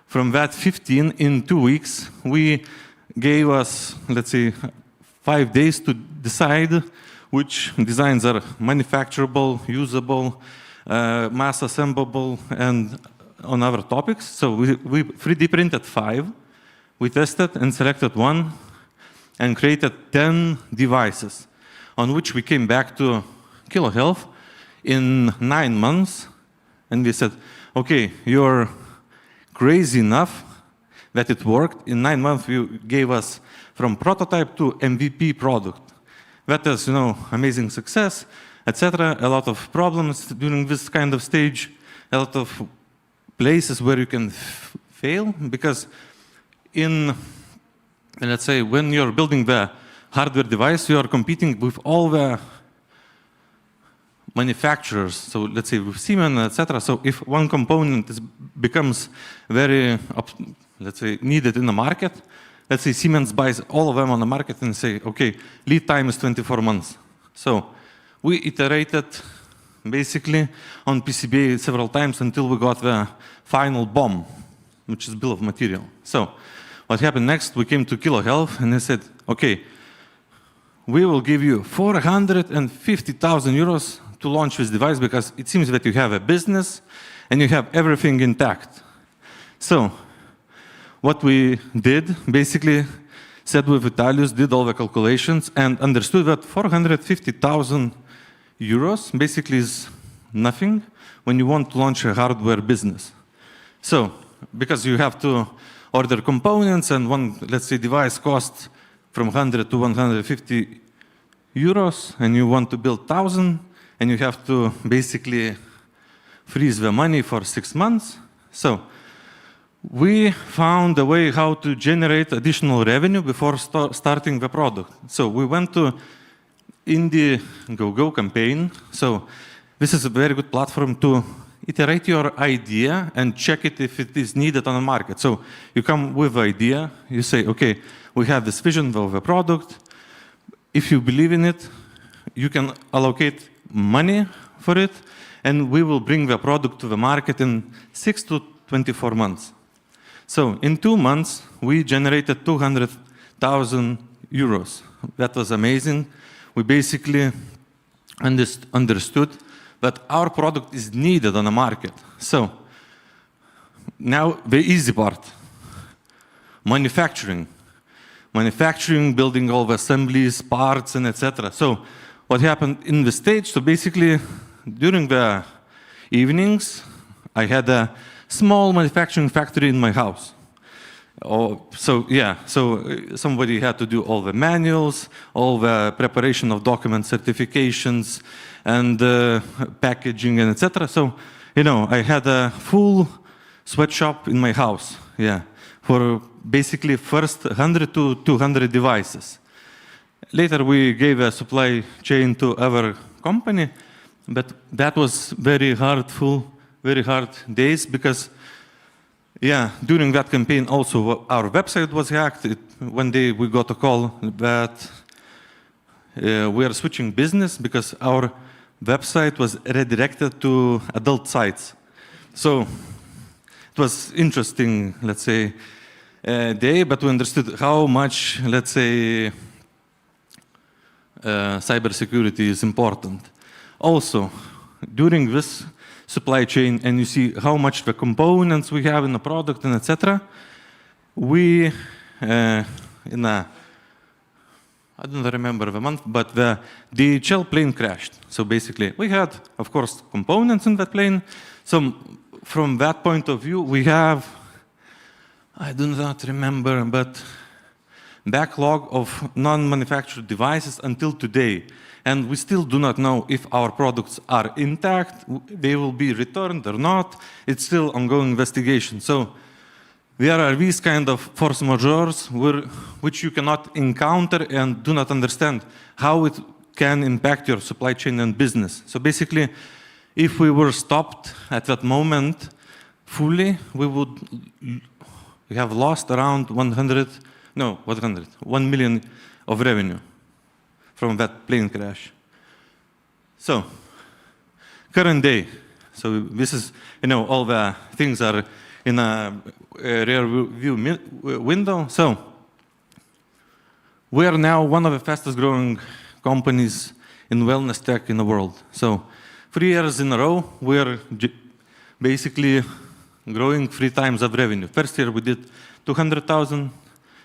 From that 15, in 2 weeks, we gave us, let's say, 5 days to decide which designs are manufacturable, usable, mass assemblable, and on other topics. So we 3D printed 5. We tested and selected 1 and created 10 devices on which we came back to kilohealth in 9 months. And we said, okay, you're crazy enough that it worked. In 9 months, you gave us from prototype to MVP product. That is, amazing success, etc. A lot of problems during this kind of stage, a lot of places where you can fail, because let's say, when you're building the hardware device, you are competing with all the manufacturers. So let's say with Siemens, etc. So if one component becomes very, let's say, needed in the market, let's say Siemens buys all of them on the market and say, okay, lead time is 24 months. So we iterated basically on PCBA several times until we got the final BOM, which is bill of material. So what happened next, we came to kilohealth and they said, okay, we will give you 450,000 euros to launch this device, because it seems that you have a business and you have everything intact. So what we did, basically sat with Vitalius, did all the calculations, and understood that 450,000 euros basically is nothing when you want to launch a hardware business. So because you have to order components, and one, let's say, device costs from 100 to 150 euros, and you want to build 1,000, and you have to basically freeze the money for 6 months. So we found a way how to generate additional revenue before starting the product. So we went to Indiegogo campaign. So this is a very good platform to iterate your idea and check it if it is needed on the market. So you come with the idea, you say, okay, we have this vision of a product. If you believe in it, you can allocate money for it, and we will bring the product to the market in 6 to 24 months. So in 2 months, we generated 200,000 euros. That was amazing. We basically understood that our product is needed on the market. So now the easy part, manufacturing. Manufacturing, building all the assemblies, parts, and etc. So what happened in the stage, so basically during the evenings, I had a small manufacturing factory in my house. So somebody had to do all the manuals, all the preparation of document certifications, and packaging, and etc. So, I had a full sweatshop in my house, for basically first 100 to 200 devices. Later, we gave a supply chain to our company, but that was very hard days because, during that campaign also our website was hacked. One day we got a call that we are switching business because our website was redirected to adult sites. So it was interesting, let's say, day, but we understood how much, let's say, cybersecurity is important. Also, during this supply chain, and you see how much the components we have in the product and etc., we, I don't remember the month, but the DHL plane crashed. So basically, we had, of course, components in that plane. So from that point of view, we have, I do not remember, but backlog of non-manufactured devices until today. And we still do not know if our products are intact, they will be returned or not. It's still ongoing investigation. So there are these kind of force majeures which you cannot encounter and do not understand how it can impact your supply chain and business. So basically, if we were stopped at that moment fully, we have lost around 1 million of revenue from that plane crash. So, current day. So this is, all the things are in a rear view window. So, we are now one of the fastest growing companies in wellness tech in the world. So, 3 years in a row, we are basically growing 3 times of revenue. First year we did 200,000.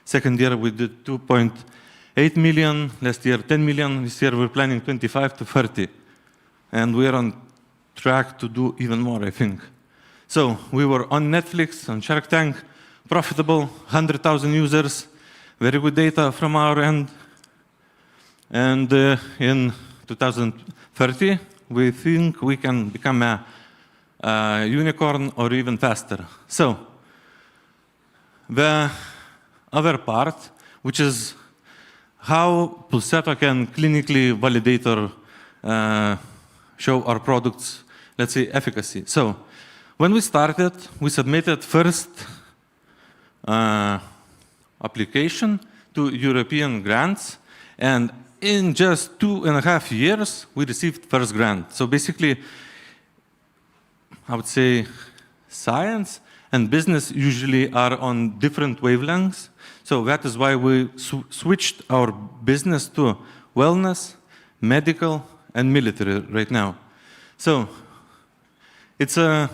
Second year we did 2.8 million. Last year 10 million. This year we're planning 25 to 30. And we are on track to do even more, I think. So we were on Netflix, on Shark Tank, profitable, 100,000 users, very good data from our end. And in 2030, we think we can become a unicorn or even faster. So the other part, which is how Pulsetto can clinically validate or show our products, let's say, efficacy. So when we started, we submitted first application to European grants, and in just 2.5 years, we received first grant. So basically, I would say science and business usually are on different wavelengths. So that is why we switched our business to wellness, medical, and military right now. So it's a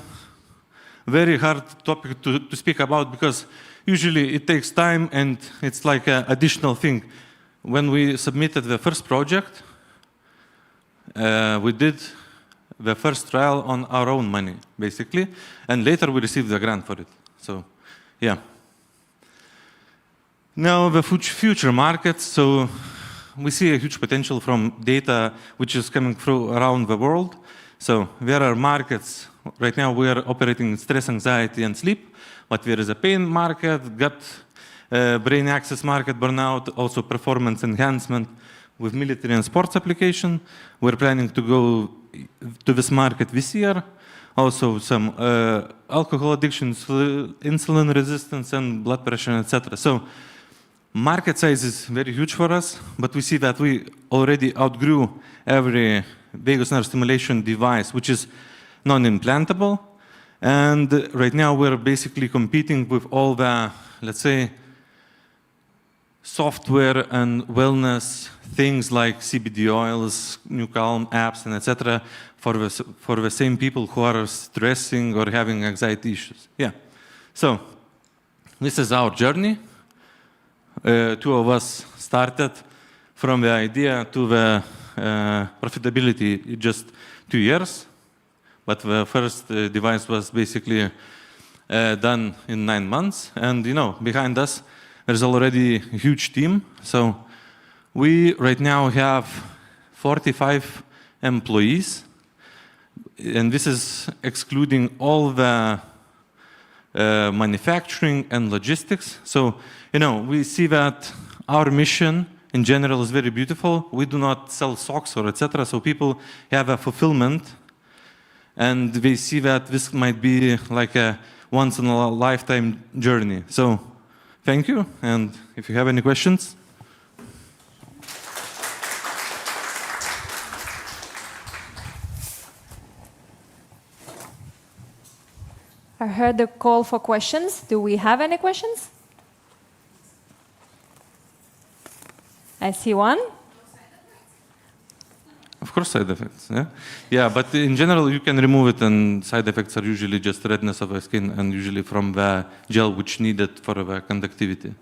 very hard topic to speak about because usually it takes time and it's like an additional thing. When we submitted the first project, we did the first trial on our own money, basically, and later we received the grant for it. So, yeah. Now the future markets. So we see a huge potential from data which is coming through around the world. So there are markets. Right now we are operating in stress, anxiety, and sleep, but there is a pain market, gut, brain access market, burnout, also performance enhancement with military and sports application. We're planning to go to this market this year. Also some alcohol addictions, insulin resistance, and blood pressure, etc. So market size is very huge for us, but we see that we already outgrew every vagus nerve stimulation device, which is non-implantable. And right now we're basically competing with all the, let's say, software and wellness things like CBD oils, New Calm apps, and etc. for the same people who are stressing or having anxiety issues. Yeah. So this is our journey. Two of us started from the idea to the profitability in just 2 years. But the first device was basically done in 9 months. And behind us, there's already a huge team. So we right now have 45 employees. And this is excluding all the manufacturing and logistics. So, we see that our mission in general is very beautiful. We do not sell socks or etc. So people have a fulfillment. And they see that this might be like a once-in-a-lifetime journey. So, thank you. And if you have any questions. I heard the call for questions. Do we have any questions? I see one. Of course, side effects. Yeah, yeah. But in general, you can remove it, and side effects are usually just redness of the skin, and usually from the gel which needed for the conductivity.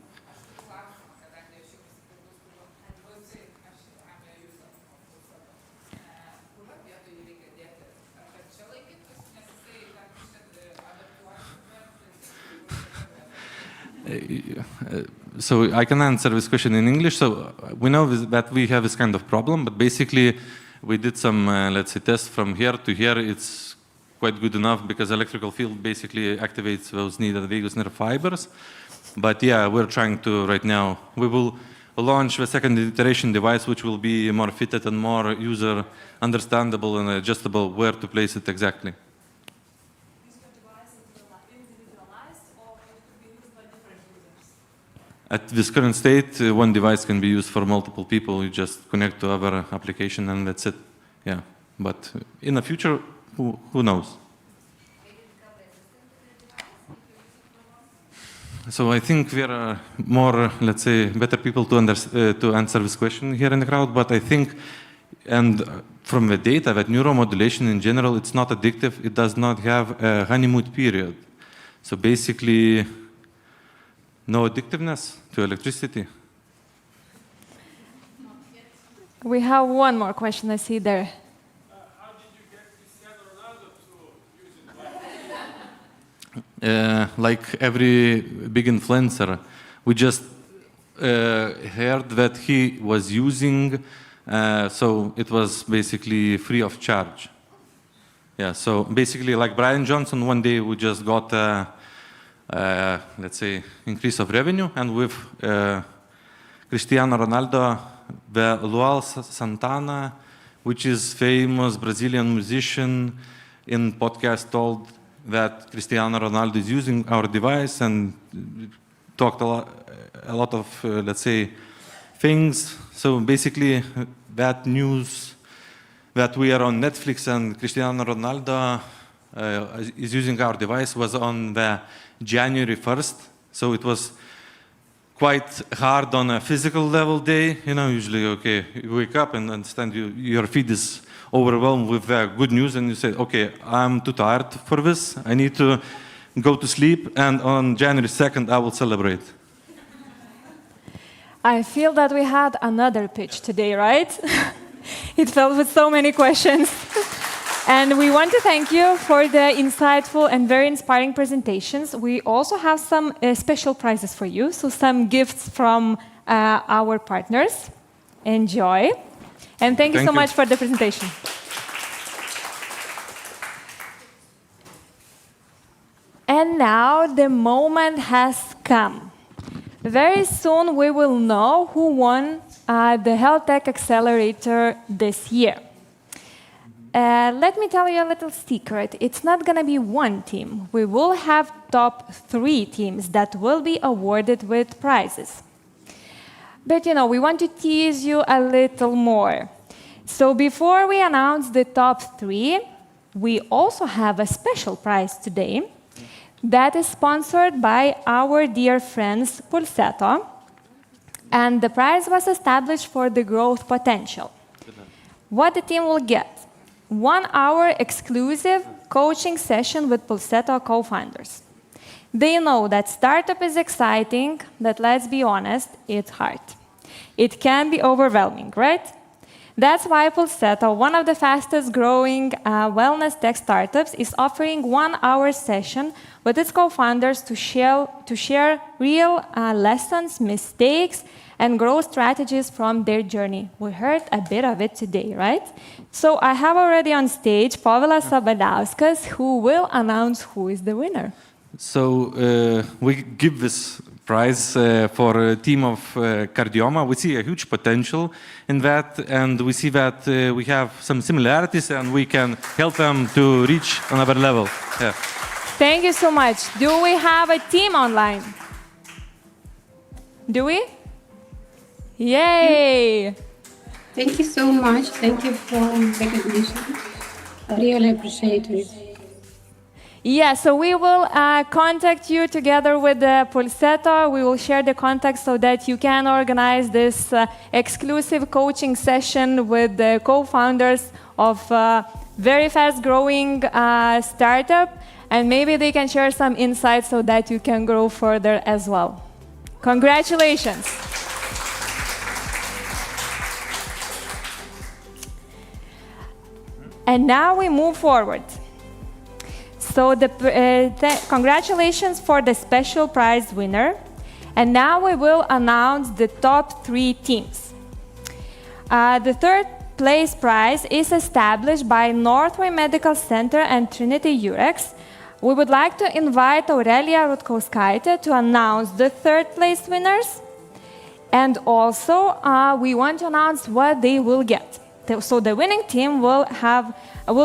So I can answer this question in English. So we know that we have this kind of problem, but basically we did some, let's say, tests from here to here. It's quite good enough because electrical field basically activates those needed vagus nerve fibers. But yeah, we're trying to right now. We will launch the second iteration device, which will be more fitted and more user understandable and adjustable where to place it exactly. At this current state, one device can be used for multiple people. You just connect to other application and that's it. Yeah, but in the future, who knows? So I think there are more, let's say, better people to answer this question here in the crowd. But I think, and from the data, that neuromodulation in general, it's not addictive. It does not have a honeymoon period. So basically, no addictiveness to electricity. We have one more question I see there. How did you get Cristiano Ronaldo to use it? Like every big influencer, we just heard that he was using, so it was basically free of charge. Yeah, so basically like Brian Johnson, one day we just got let's say, increase of revenue, and with Cristiano Ronaldo, the Lual Santana, which is famous Brazilian musician, in podcast told that Cristiano Ronaldo is using our device and talked a lot of, let's say, things. So basically, that news that we are on Netflix and Cristiano Ronaldo is using our device was on the January 1st, so it was quite hard on a physical level day. Usually, okay, you wake up and understand your feed is overwhelmed with good news, and you say, okay, I'm too tired for this. I need to go to sleep, and on January 2nd, I will celebrate. I feel that we had another pitch today, right? It felt with so many questions. And we want to thank you for the insightful and very inspiring presentations. We also have some special prizes for you, so some gifts from our partners. Enjoy. And thank you so much for the presentation. And now the moment has come. Very soon we will know who won the Health Tech Accelerator this year. Let me tell you a little secret. It's not going to be one team. We will have top 3 teams that will be awarded with prizes. But we want to tease you a little more. So before we announce the top 3, we also have a special prize today that is sponsored by our dear friends Pulsetto. And the prize was established for the growth potential. What the team will get? 1-hour exclusive coaching session with Pulsetto co-founders. They know that startup is exciting, but let's be honest, it's hard. It can be overwhelming, right? That's why Pulsetto, one of the fastest growing wellness tech startups, is offering 1-hour session with its co-founders to share real lessons, mistakes, and growth strategies from their journey. We heard a bit of it today, right? So I have already on stage Povilas Sabadauskas, who will announce who is the winner. So we give this prize for a team of cardioma. We see a huge potential in that, and we see that we have some similarities, and we can help them to reach another level. Yeah. Thank you so much. Do we have a team online? Do we? Yay! Thank you so much. Thank you for recognition. I really appreciate it. Yeah, so we will contact you together with Pulsetto. We will share the contact so that you can organize this exclusive coaching session with the co-founders of very fast-growing startup, and maybe they can share some insights so that you can grow further as well. Congratulations. And now we move forward. So congratulations for the special prize winner. And now we will announce the top 3 teams. The third place prize is established by Northway Medical Center and Trinity UX. We would like to invite Aurelia Rutkauskaitė to announce the third place winners. And also, we want to announce what they will get. So the winning team will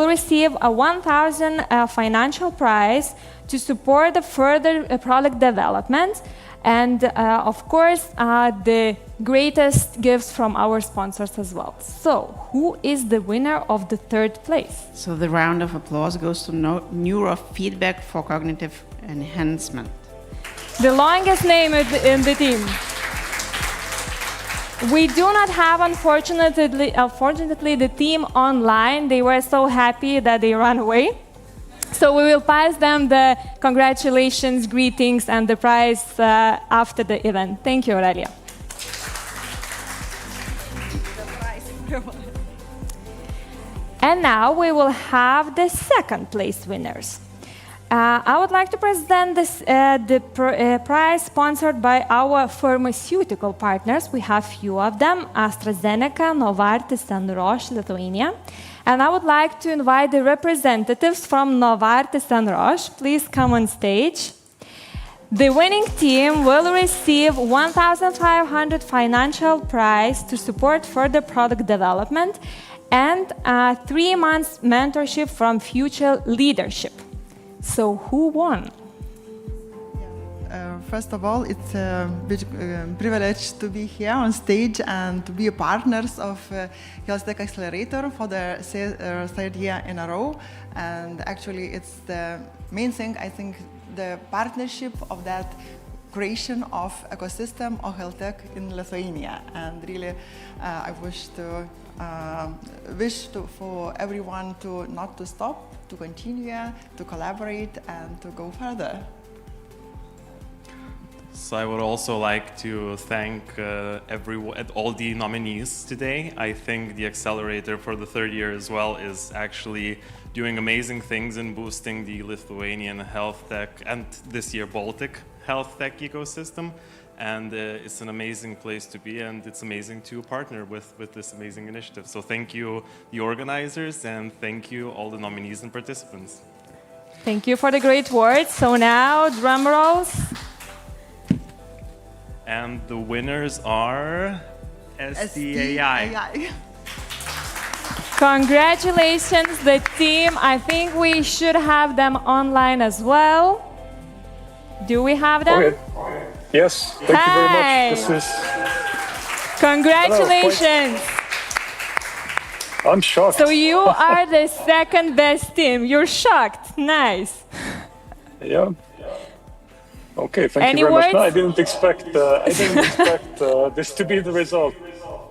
receive a 1,000 financial prize to support the further product development, and of course the greatest gifts from our sponsors as well. So who is the winner of the third place? So the round of applause goes to Neurofeedback for Cognitive Enhancement. The longest name in the team. We do not have, unfortunately, the team online. They were so happy that they ran away. So we will pass them the congratulations, greetings, and the prize after the event. Thank you, Aurelia. And now we will have the second place winners. I would like to present the prize sponsored by our pharmaceutical partners. We have few of them: AstraZeneca, Novartis, and Roche, Lithuania. And I would like to invite the representatives from Novartis and Roche. Please come on stage. The winning team will receive 1,500 financial prize to support further product development and 3 months mentorship from future leadership. So who won? First of all, it's a big privilege to be here on stage and to be partners of Health Tech Accelerator for the third year in a row. And actually, it's the main thing, I think, the partnership of that creation of ecosystem of health tech in Lithuania. And really, I wish for everyone to not to stop, to continue, to collaborate, and to go further. So I would also like to thank all the nominees today. I think the Accelerator for the third year as well is actually doing amazing things in boosting the Lithuanian health tech and this year Baltic health tech ecosystem. And it's an amazing place to be, and it's amazing to partner with this amazing initiative. So thank you, the organizers, and thank you, all the nominees and participants. Thank you for the great words. So now, drum rolls. And the winners are SDAI. Congratulations, the team. I think we should have them online as well. Do we have them? Okay. Yes, thank you very much. This is... Congratulations. Hello, I'm shocked. So you are the second best team. You're shocked. Nice. Yeah. Okay, thank Any you very words? much. No, I didn't expect this to be the result,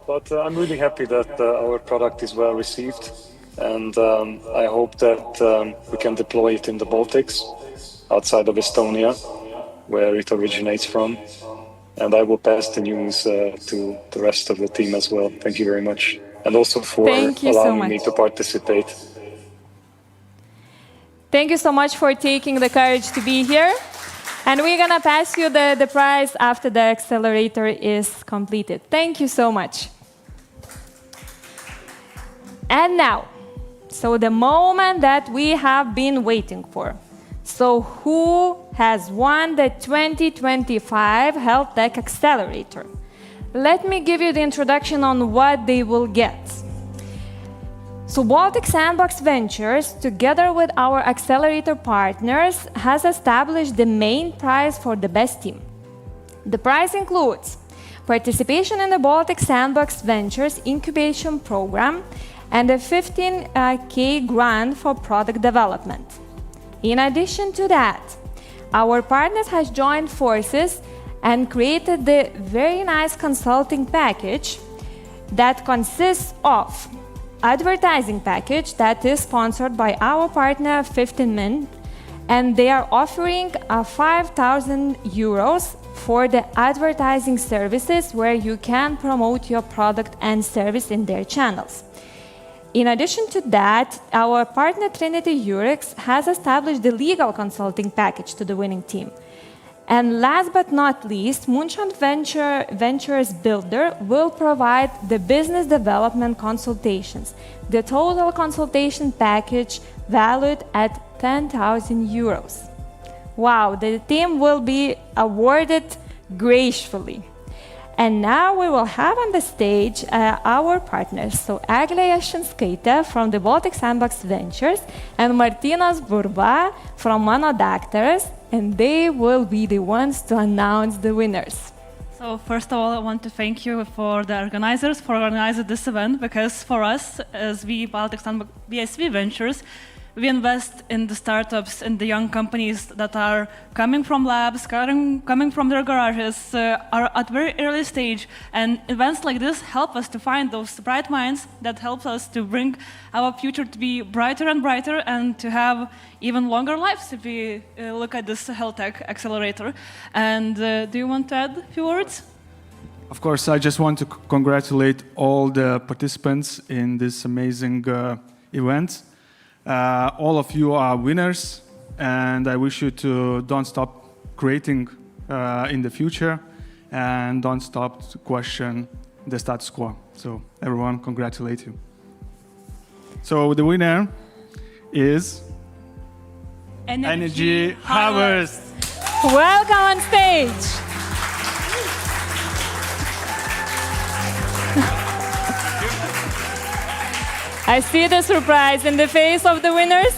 but I'm really happy that our product is well received, and I hope that we can deploy it in the Baltics, outside of Estonia, where it originates from, and I will pass the news to the rest of the team as well. Thank you very much, and also for allowing me to participate. Thank you so much for taking the courage to be here. And we're going to pass you the prize after the accelerator is completed. Thank you so much. And now, so the moment that we have been waiting for. So who has won the 2025 Health Tech Accelerator? Let me give you the introduction on what they will get. So Baltic Sandbox Ventures, together with our accelerator partners, has established the main prize for the best team. The prize includes participation in the Baltic Sandbox Ventures incubation program and a 15K grant for product development. In addition to that, our partners has joined forces and created the very nice consulting package that consists of advertising package that is sponsored by our partner 15Min, and they are offering 5,000 euros for the advertising services where you can promote your product and service in their channels. In addition to that, our partner Trinity Eurex has established the legal consulting package to the winning team. And last but not least, Moonshot Ventures Builder will provide the business development consultations. The total consultation package valued at 10,000 euros. Wow, the team will be awarded gracefully. And now we will have on the stage our partners, so Eglė Jašinskaitė from the Baltic Sandbox Ventures and Martynas Burba from Mano Daktaras, and they will be the ones to announce the winners. So first of all, I want to thank you for the organizers for organizing this event, because for us, as we Baltic Sandbox BSV Ventures, we invest in the startups and the young companies that are coming from labs, coming from their garages, are at very early stage. And events like this help us to find those bright minds that helps us to bring our future to be brighter and brighter and to have even longer lives if we look at this Health Tech Accelerator. And do you want to add a few words? Of course, I just want to congratulate all the participants in this amazing event. All of you are winners, and I wish you to don't stop creating in the future and don't stop to question the status quo. So everyone, congratulate you. So the winner is Energy Harvest. Welcome on stage. I see the surprise in the face of the winners.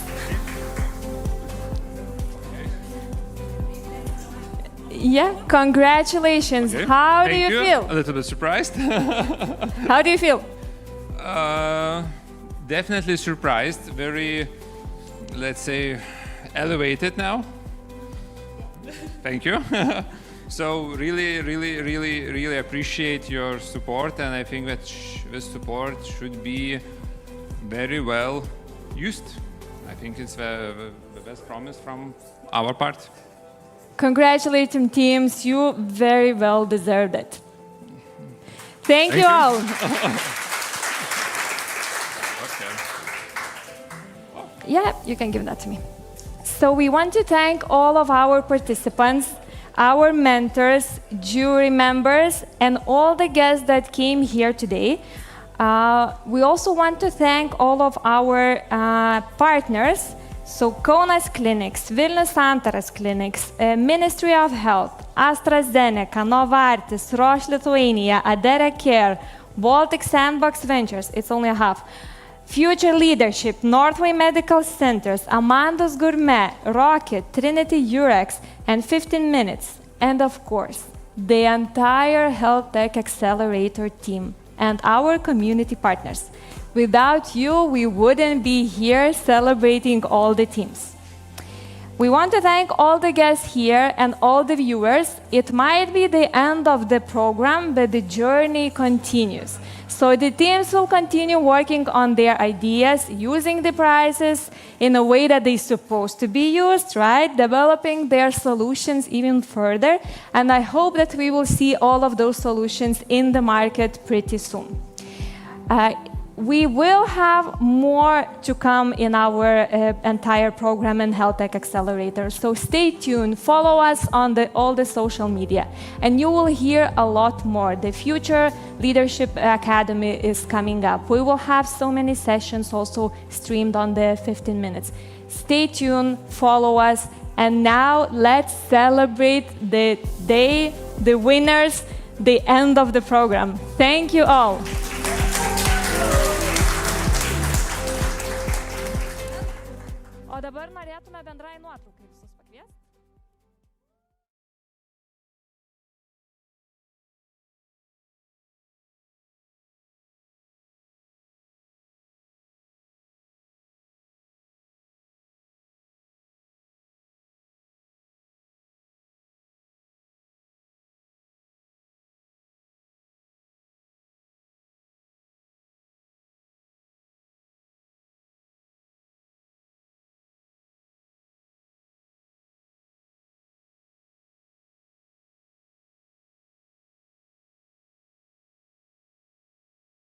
Yeah, congratulations. Okay. How do Thank you feel? A little bit surprised. How do you feel? Definitely surprised. Very, let's say, elevated now. Thank you. So really appreciate your support, and I think that this support should be very well used. I think it's the best promise from our part. Congratulations, teams. You very well deserved it. Thank you all. Yeah, you can give that to me. So we want to thank all of our participants, our mentors, jury members, and all the guests that came here today. We also want to thank all of our partners, so Kaunas Clinics, Vilnius Santaros Clinics, Ministry of Health, AstraZeneca, Novartis, Roche Lithuania, Addere Care, Baltic Sandbox Ventures, it's only a half, Future Leadership, Northway Medical Centers, Amanda's Gourmet, Rocket, Trinity Urex, and 15 Minutes. And of course, the entire Health Tech Accelerator team and our community partners. Without you, we wouldn't be here celebrating all the teams. We want to thank all the guests here and all the viewers. It might be the end of the program, but the journey continues. So the teams will continue working on their ideas, using the prizes in a way that they're supposed to be used, right? Developing their solutions even further. And I hope that we will see all of those solutions in the market pretty soon. We will have more to come in our entire program in Health Tech Accelerator. So stay tuned, follow us on all the social media, and you will hear a lot more. The Future Leadership Academy is coming up. We will have so many sessions also streamed on the 15 minutes. Stay tuned, follow us, and now let's celebrate the day, the winners, the end of the program. Thank you all. O dabar norėtume bendrai nuotraukai.